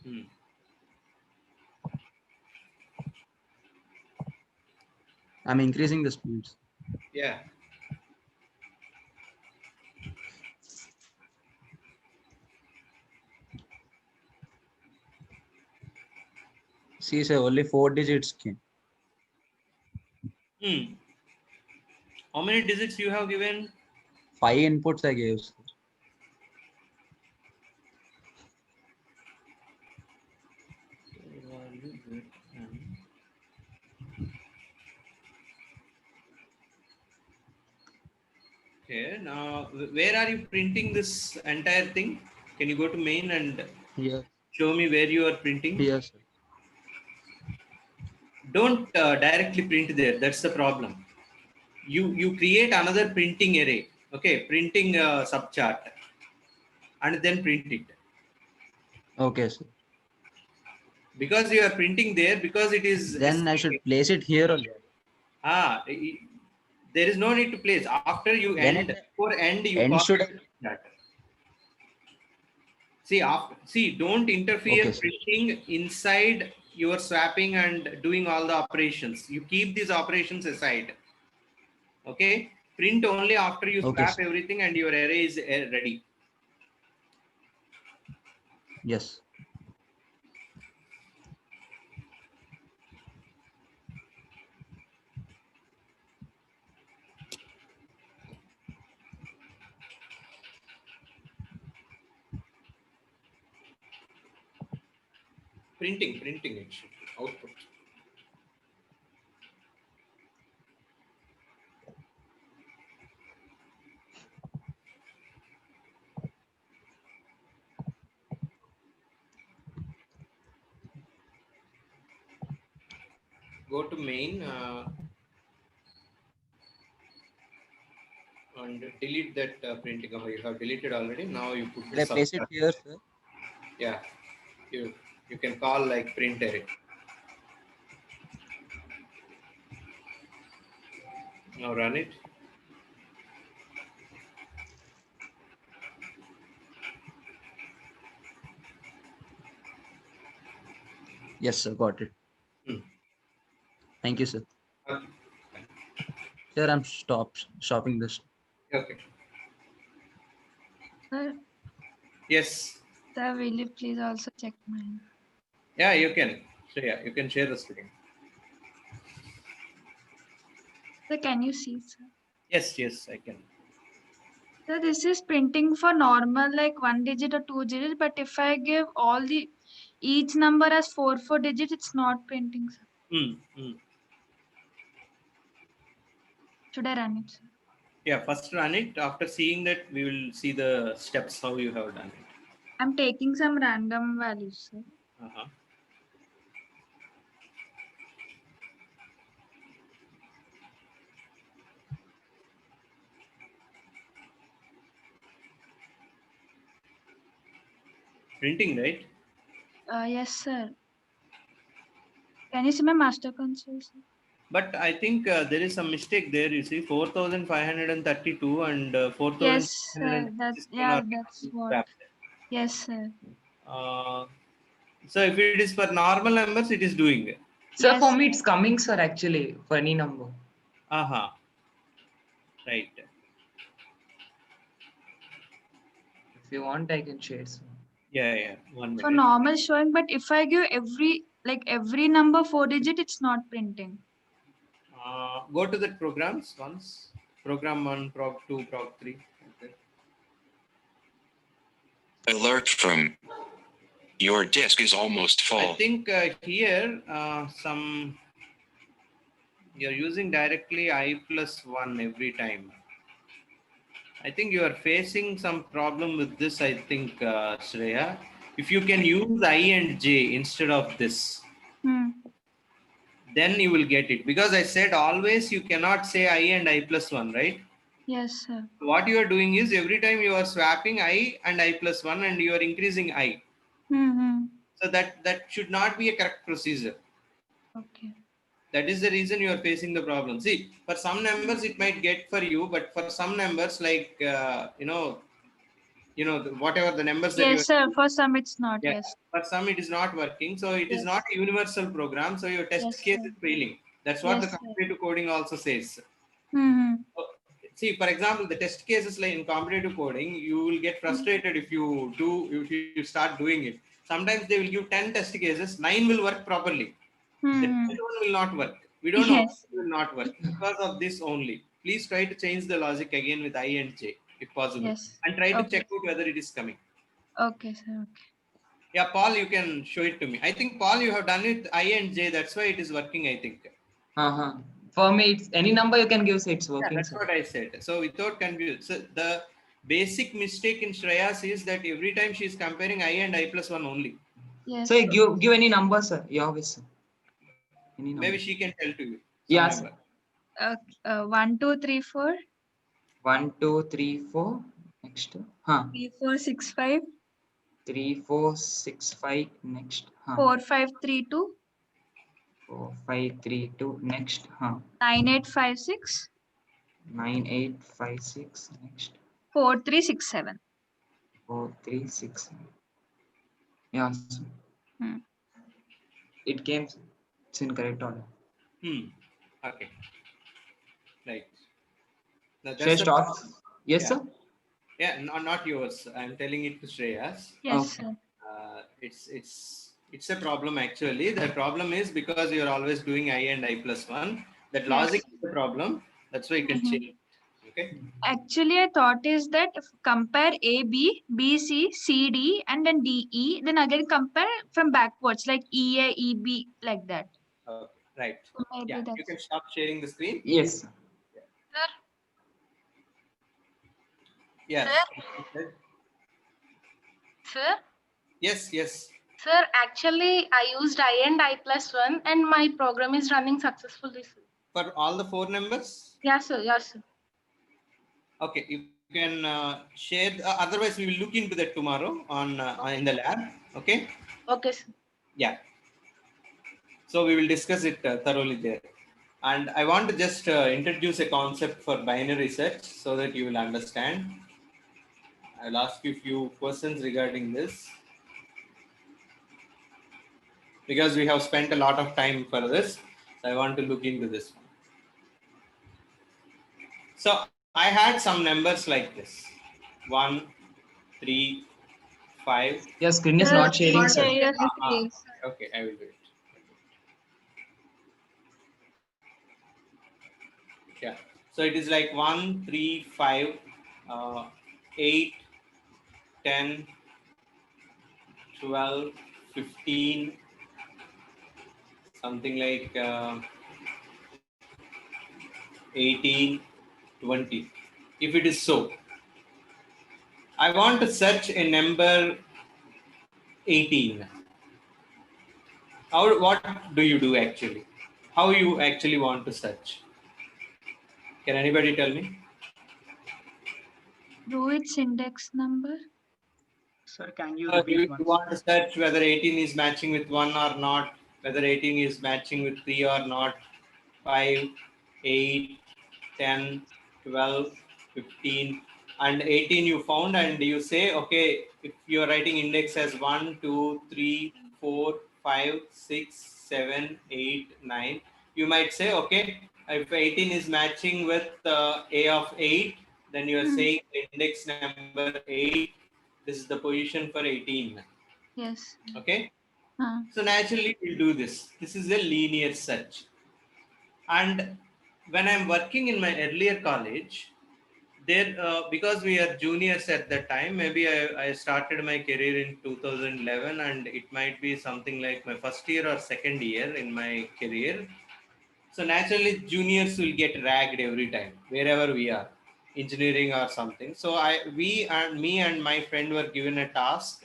Hmm. I'm increasing the speeds. Yeah. See, sir, only 4 digits came. How many digits you have given? 5 inputs I gave, sir. Okay, now where are you printing this entire thing? Can you go to main and Here, show me where you are printing? here, sir. Don't directly print there. That's the problem. You create another printing array. Okay, printing subchart, and then print it. Okay, sir. Because you are printing there, because it is Then I should place it here only. there is no need to place. After you When end, it before end, you end call should it that. See, don't interfere Okay, sir. printing inside your swapping and doing all the operations. You keep these operations aside. Okay, print only after you Okay, swap sir. everything and your array is ready. Yes. Printing it should be output. Go to main and delete that printing. Oh, you have deleted already. Now you put Should the I place it subchart. here, sir? Yeah, you can call like print array. Now run it. Yes, sir. Got it. Hmm. Thank you, sir. Okay. Sir, I'm stopping this. Okay. Sir, Yes. sir, will you please also check mine? Yeah, you can. So yeah, you can share the screen. Sir, can you see, sir? Yes, I can. So this is printing for normal like 1 digit or 2 digits, but if I give all the each number as 4 digits, it's not printing, sir. Should I run it, sir? Yeah, first run it. After seeing that, we will see the steps how you have done it. I'm taking some random values, sir. Uh-huh. Printing, right? Yes, sir. Can you see my master console, sir? But I think there is some mistake there. You see, 4,532 and Yes, sir. 4,567 are That's what. swapped. Yes, sir. So if it is for normal numbers, it is doing it. So Yes, for me, sir. it's coming, sir, actually, for any number. Aha. Right. If you want, I can share, sir. Yeah. 1 For minute. normal showing, but if I give every number 4 digit, it's not printing. Go to the programs once. Program 1, prog 2, prog 3. Okay. Alert from your disk is almost I full. think here you're using directly I plus 1 every time. I think you are facing some problem with this, I think, Shreya. If you can use I and J instead of this, then you will get it. Because I said always you cannot say I and I plus 1, right? Yes, sir. What you are doing is every time you are swapping I and I plus 1 and you are increasing I. So that should not be a correct procedure. Okay. That is the reason you are facing the problem. See, for some numbers it might get for you, but for some numbers like whatever the numbers that you Yes, sir. For some, it's not. yeah, Yes. for some it is not working. So it is Yes. not a universal program. So your test Yes, case sir. is failing. That's what the Yes, sir. competitive coding also says. Mm-hmm. See, for example, the test cases like in competitive coding, you will get frustrated if you start doing it. Sometimes they will give 10 test cases, 9 will work properly. The 10th one will not work. We don't know why Yes. it will not work because of this only. Please try to change the logic again with I and J if possible, Yes. and try to Okay. check out whether it is coming. Okay, sir. Okay. Yeah, Paul, you can show it to me. I think, Paul, you have done it I and J. That's why it is working, I think. Uh-huh. For me, it's any number you can give, so it's Yeah, working. that's Sir. what I said. So without confusion, so the basic mistake in Shreyas is that every time she is comparing I and I plus 1 only. Yes. So you give any number, sir. Your wish, sir. Any number. Maybe she can tell to you some Yeah, number. sir. 1, 2, 3, 4. 1, 2, 3, 4. Next. Huh. 3, 4, 6, 5. 3, 4, 6, 5. Next. Huh. 4, 5, 3, 2. 4, 5, 3, 2. Next. Huh. 9, 8, 5, 6. 9, 8, 5, 6. Next. 4, 3, 6, 7. 4, 3, 6. Yeah, sir. Hmm. It came. It's in correct order. Okay. Right. Now Should I that's the start? problem. Yes, Yeah. sir. Yeah, not yours. I'm telling it to Shreyas. Yes, Okay. sir. It's a problem actually. The problem is because you're always doing I and I plus 1. That Yes. logic is the problem. That's why you can Mhm. change. Okay. Actually, I thought is that if compare A, B, B, C, C, D, and then D, E, then again compare from backwards, like E, A, E, B, like that. Okay. Right. Maybe Yeah. You that's. can stop sharing the screen. Yes, sir. Sir, Yes. sir, Yes. Yes. sir, actually I used I and I plus 1 and my program is running successfully, sir. For all the 4 numbers. Yeah, sir. Yeah, sir. Okay. You can share. Otherwise, we will look into that tomorrow on in the lab. Okay. Okay, sir. Yeah. So we will discuss it thoroughly there. And I want to just introduce a concept for binary search so that you will understand. I'll ask you a few questions regarding this because we have spent a lot of time for this. So I want to look into this one. So I had some numbers like this: 1, 3, 5. Your screen is not sharing, sir. Yes, Okay, okay, I will do it. Yeah. So it is like 1, 3, 5, 8, 10, 12, 15, something like 18, 20. If it is so, I want to search a number 18. What do you do actually? How you actually want to search? Can anybody tell me? through its index number. Sir, can you You repeat once? want to search whether 18 is matching with 1 or not, whether 18 is matching with 3 or not, 5, 8, 10, 12, 15, and 18 you found, and you say, okay, if you are writing index as 1, 2, 3, 4, 5, 6, 7, 8, 9, you might say, okay, if 18 is matching with A of 8, then you are saying index number 8, this is the position for 18. Yes. Okay. So naturally we'll do this. This is a linear search. And when I'm working in my earlier college, there because we are juniors at that time, maybe I started my career in 2011, and it might be something like my first year or second year in my career. So naturally juniors will get ragged every time wherever we are, engineering or something. So me and my friend were given a task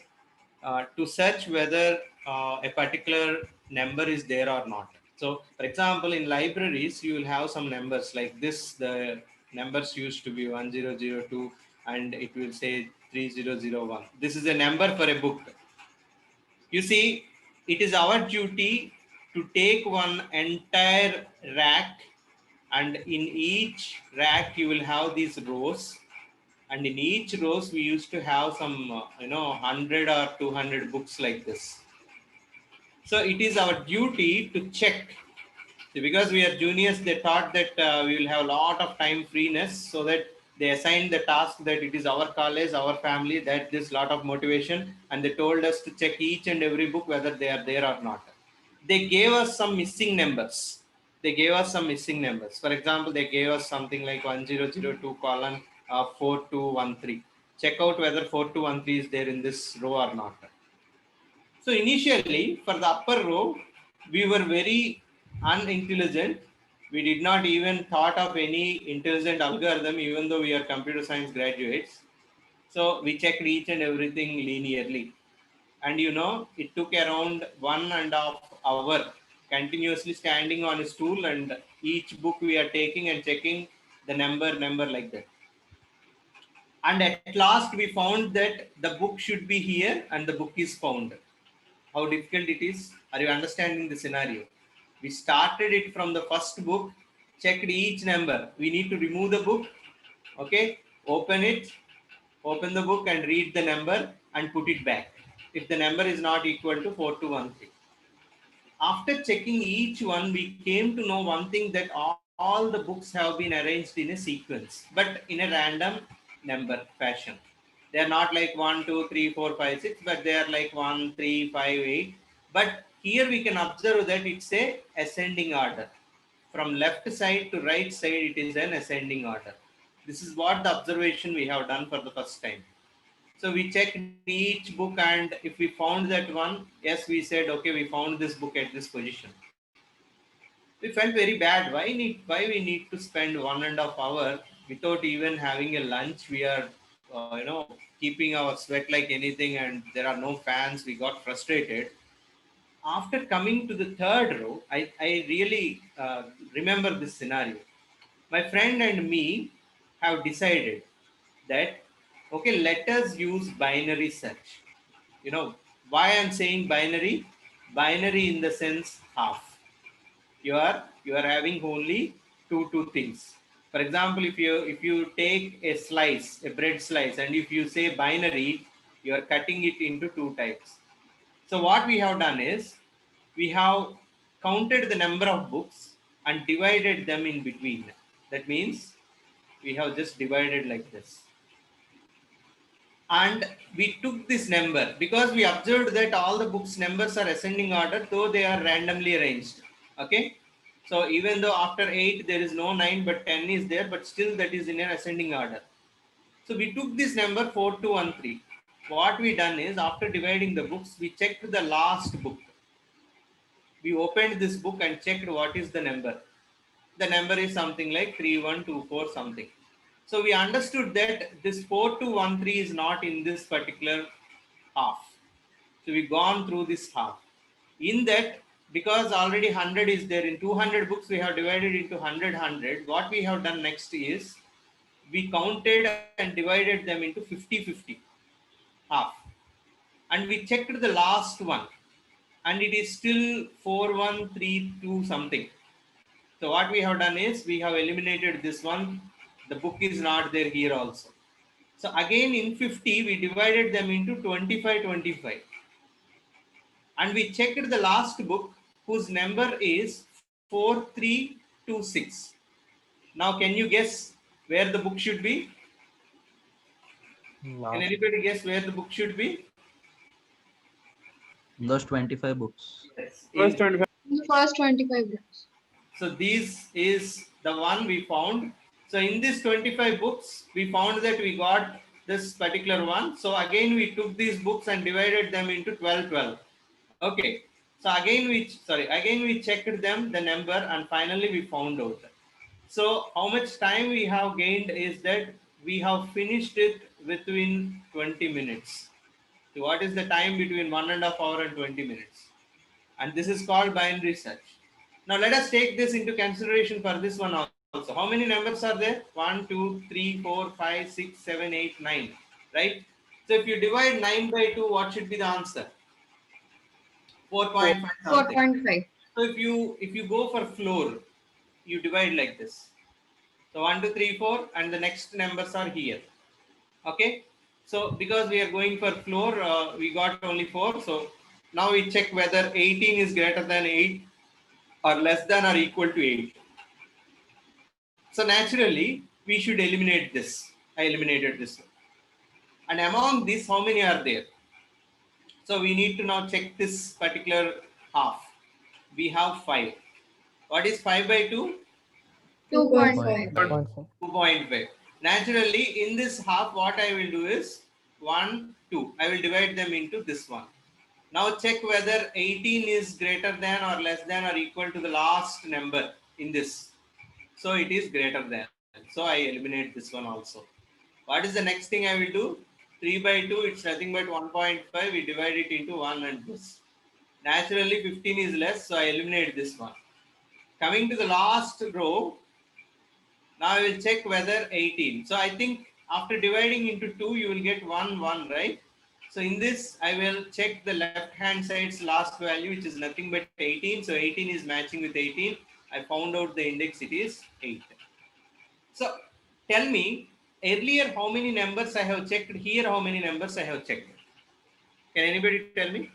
to search whether a particular number is there or not. So, for example, in libraries, you will have some numbers like this. The numbers used to be 1002 and it will say 3001. This is a number for a book. You see, it is our duty to take one entire rack, and in each rack you will have these rows, and in each rows we used to have some 100 or 200 books like this. So it is our duty to check. Because we are juniors, they thought that we will have a lot of time freeness, so that they assigned the task that it is our college, our family, that this lot of motivation, and they told us to check each and every book whether they are there or not. They gave us some missing numbers. For example, they gave us something like 1002 colon 4213. Check out whether 4213 is there in this row or not. So initially for the upper row, we were very unintelligent. We did not even thought of any intelligent algorithm, even though we are computer science graduates. So we checked each and everything linearly. And it took around 1.5 hours continuously standing on a stool, and each book we are taking and checking the number like that. And at last we found that the book should be here and the book is found. How difficult it is? Are you understanding the scenario? We started it from the first book, checked each number. We need to remove the book. Okay, open it, open the book and read the number and put it back. If the number is not equal to 4213. After checking each one, we came to know one thing, that all the books have been arranged in a sequence, but in a random number fashion. They are not like 1, 2, 3, 4, 5, 6, but they are like 1, 3, 5, 8. But here we can observe that it's a ascending order. From left side to right side, it is an ascending order. This is what the observation we have done for the first time. So we checked each book, and if we found that one, yes, we said, okay, we found this book at this position. We felt very bad. Why we need to spend 1.5 hours without even having a lunch? We are, keeping our sweat like anything, and there are no fans. We got frustrated. After coming to the third row, I really remember this scenario. My friend and me have decided that, okay, let us use binary search. Why I'm saying binary in the sense half. You are having only two things. For example, if you take a slice, a bread slice, and if you say binary, you are cutting it into two types. So what we have done is, we have counted the number of books and divided them in between. That means we have just divided like this. And we took this number because we observed that all the books numbers are ascending order, though they are randomly arranged. Okay, so even though after 8 there is no 9 but 10 is there, but still that is in an ascending order. So we took this number 4213. What we done is, after dividing the books, we checked the last book. We opened this book and checked what is the number. The number is something like 3124 something. So we understood that this 4213 is not in this particular half. So we gone through this half. In that, because already 100 is there, in 200 books we have divided into 100. What we have done next is, we counted and divided them into 50-50 half. And we checked the last one, and it is still 4132 something. So what we have done is, we have eliminated this one. The book is not there here also. So again in 50, we divided them into 25. And we checked the last book, whose number is 4326. Now can you guess where the book should be? Can anybody guess where the book should be? Those 25 books. Yes. First 25. The first 25 books. So this is the one we found. So in this 25 books, we found that we got this particular one. So again, we took these books and divided them into 12. Okay. So again, we checked them, the number, and finally we found out. So how much time we have gained is that we have finished it within 20 minutes. So what is the time between 1.5 hours and 20 minutes? And this is called binary search. Now let us take this into consideration for this one also. How many numbers are there? 1, 2, 3, 4, 5, 6, 7, 8, 9. Right? So if you divide 9 by 2, what should be the answer? 4.5 something. 4.5. So if you go for floor, you divide like this. So 1, 2, 3, 4, and the next numbers are here. Okay. So because we are going for floor, we got only 4. So now we check whether 18 is greater than 8 or less than or equal to 8. So naturally, we should eliminate this. I eliminated this one. And among these, how many are there? So we need to now check this particular half. We have 5. What is 5 by 2? 2.5. 2.5. Naturally, in this half, what I will do is 1, 2. I will divide them into this one. Now check whether 18 is greater than or less than or equal to the last number in this. So it is greater than. So I eliminate this one also. What is the next thing I will do? 3 by 2, it's nothing but 1.5. We divide it into 1 and this. Naturally 15 is less, so I eliminate this one. Coming to the last row, now I will check whether 18. So I think after dividing into 2, you will get 1, 1, right? So in this, I will check the left hand side's last value, which is nothing but 18. So 18 is matching with 18. I found out the index, it is 8. So tell me, earlier how many numbers I have checked, here how many numbers I have checked. Can anybody tell me?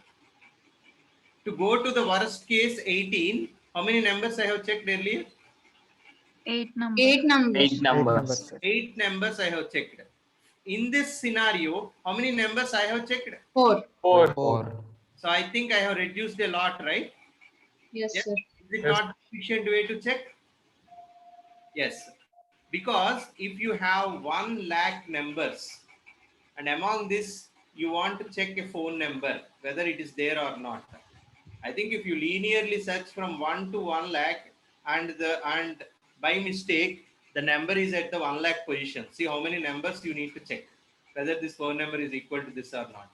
To go to the worst case 18, how many numbers I have checked earlier? 8 numbers. 8 numbers. 8 numbers. 8 numbers I have checked. In this scenario, how many numbers I have checked? 4. 4. 4. So I think I have reduced a lot, right? Yes, Yes. sir. Is it Yes. not efficient way to check? Yes. Because if you have 1 lakh numbers and among this you want to check a phone number, whether it is there or not. I think if you linearly search from 1 to 1 lakh and by mistake the number is at the 1 lakh position. See how many numbers you need to check whether this phone number is equal to this or not.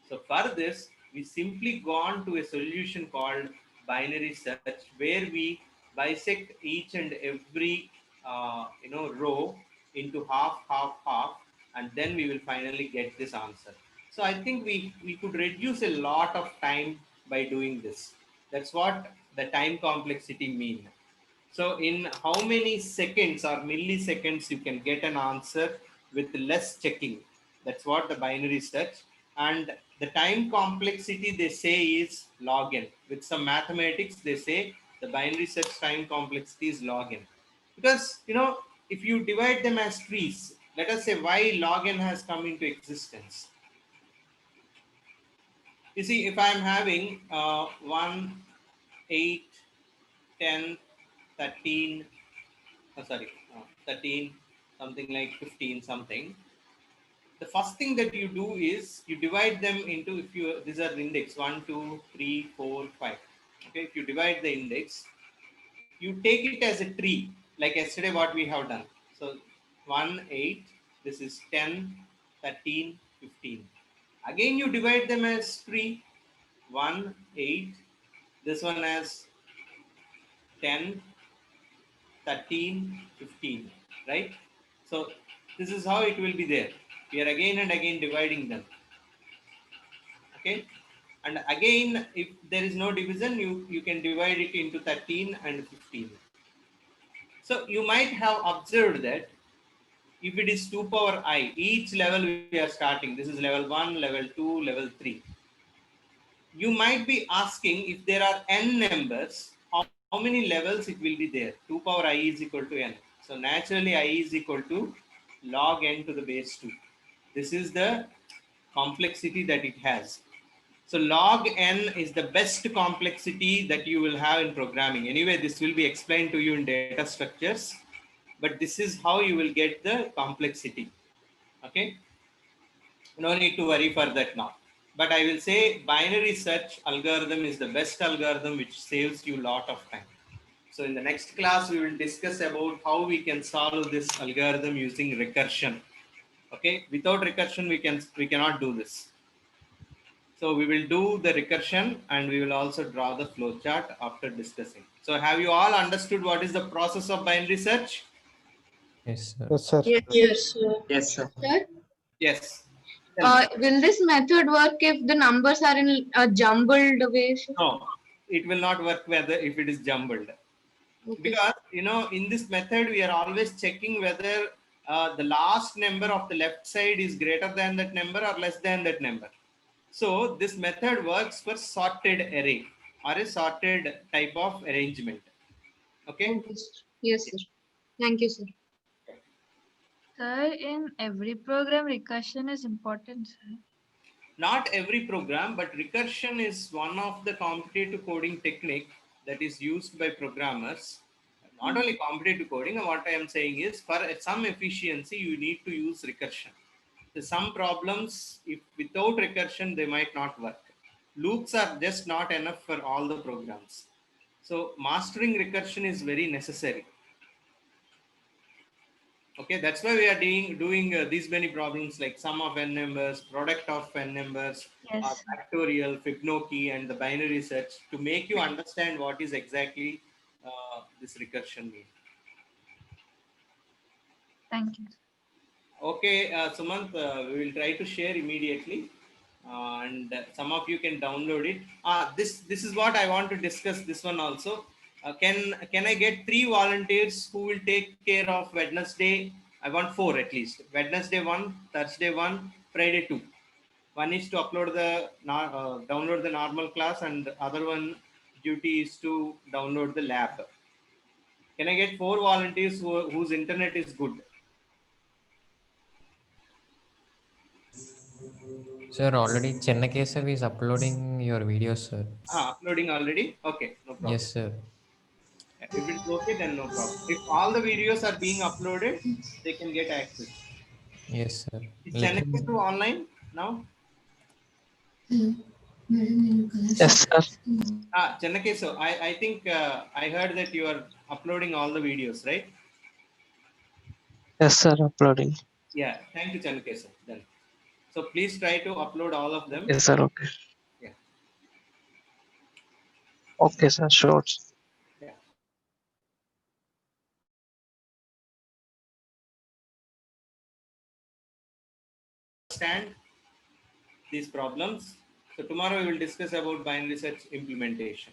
So for this, we simply gone to a solution called binary search where we bisect each and every row into half, half, half, and then we will finally get this answer. So I think we could reduce a lot of time by doing this. That's what the time complexity mean. So in how many seconds or milliseconds you can get an answer with less checking. That's what the binary search. And the time complexity they say is log n. With some mathematics, they say the binary search time complexity is log n. Because, if you divide them as trees, let us say why log n has come into existence. You see, if I am having 1, 8, 10, 13, 13, something like 15 something. The first thing that you do is you divide them into, if you, these are the index 1, 2, 3, 4, 5. Okay, if you divide the index, you take it as a tree, like yesterday what we have done. So 1, 8, this is 10, 13, 15. Again you divide them as tree, 1, 8, this one as 10, 13, 15, right? So this is how it will be there. We are again and again dividing them. Okay. And again, if there is no division, you can divide it into 13 and 15. So you might have observed that if it is 2 power I, each level we are starting, this is level 1, level 2, level 3. You might be asking if there are n numbers, how many levels it will be there? 2 power I is equal to n. So naturally I is equal to log n to the base 2. This is the complexity that it has. So log n is the best complexity that you will have in programming. Anyway, this will be explained to you in data structures, but this is how you will get the complexity. Okay. No need to worry for that now. But I will say binary search algorithm is the best algorithm which saves you a lot of time. So in the next class, we will discuss about how we can solve this algorithm using recursion. Okay, without recursion, we cannot do this. So we will do the recursion and we will also draw the flowchart after discussing. So have you all understood what is the process of binary search? Yes, sir. Yes, sir. Yes, yes, sir. Yes, sir. Sir, Yes. Tell me. will this method work if the numbers are in a jumbled way, sir? No, it will not work whether if it is jumbled. Okay. Because in this method we are always checking whether the last number of the left side is greater than that number or less than that number. So this method works for sorted array or a sorted type of arrangement. Okay. Okay, sir. Yes, sir. Thank you, sir. Sir, in every program, recursion is important, sir. Not every program, but recursion is one of the competitive coding technique that is used by programmers. Not only competitive coding, what I am saying is for some efficiency, you need to use recursion. So some problems, if without recursion, they might not work. loops are just not enough for all the programs. So mastering recursion is very necessary. Okay, that's why we are doing these many problems like sum of n numbers, product of n numbers, Yes. factorial, Fibonacci, and the binary search to make you understand what is exactly this recursion mean. Thank you. Okay, Sumant, we will try to share immediately, and some of you can download it. This is what I want to discuss. This one also. Can I get 3 volunteers who will take care of Wednesday? I want 4 at least. Wednesday 1, Thursday 1, Friday 2. One is to upload download the normal class, and the other one duty is to download the lab. Can I get 4 volunteers whose internet is good? Sir, already Chennakeshav is uploading your videos, sir. Uploading already? Okay, no problem. Yes, sir. If it's okay, then no problem. If all the videos are being uploaded, they can get access. Yes, sir. Is Let Chennai him. online now? Yes, sir. Chennai, so I think I heard that you are uploading all the videos, right? Yes, sir. Uploading. Yeah, thank you, Chennai, sir. Then, so please try to upload all of them. Yes, sir. Okay. Yeah. Okay, sir. Sure. Yeah. Understand these problems. So tomorrow we will discuss about binary search implementation.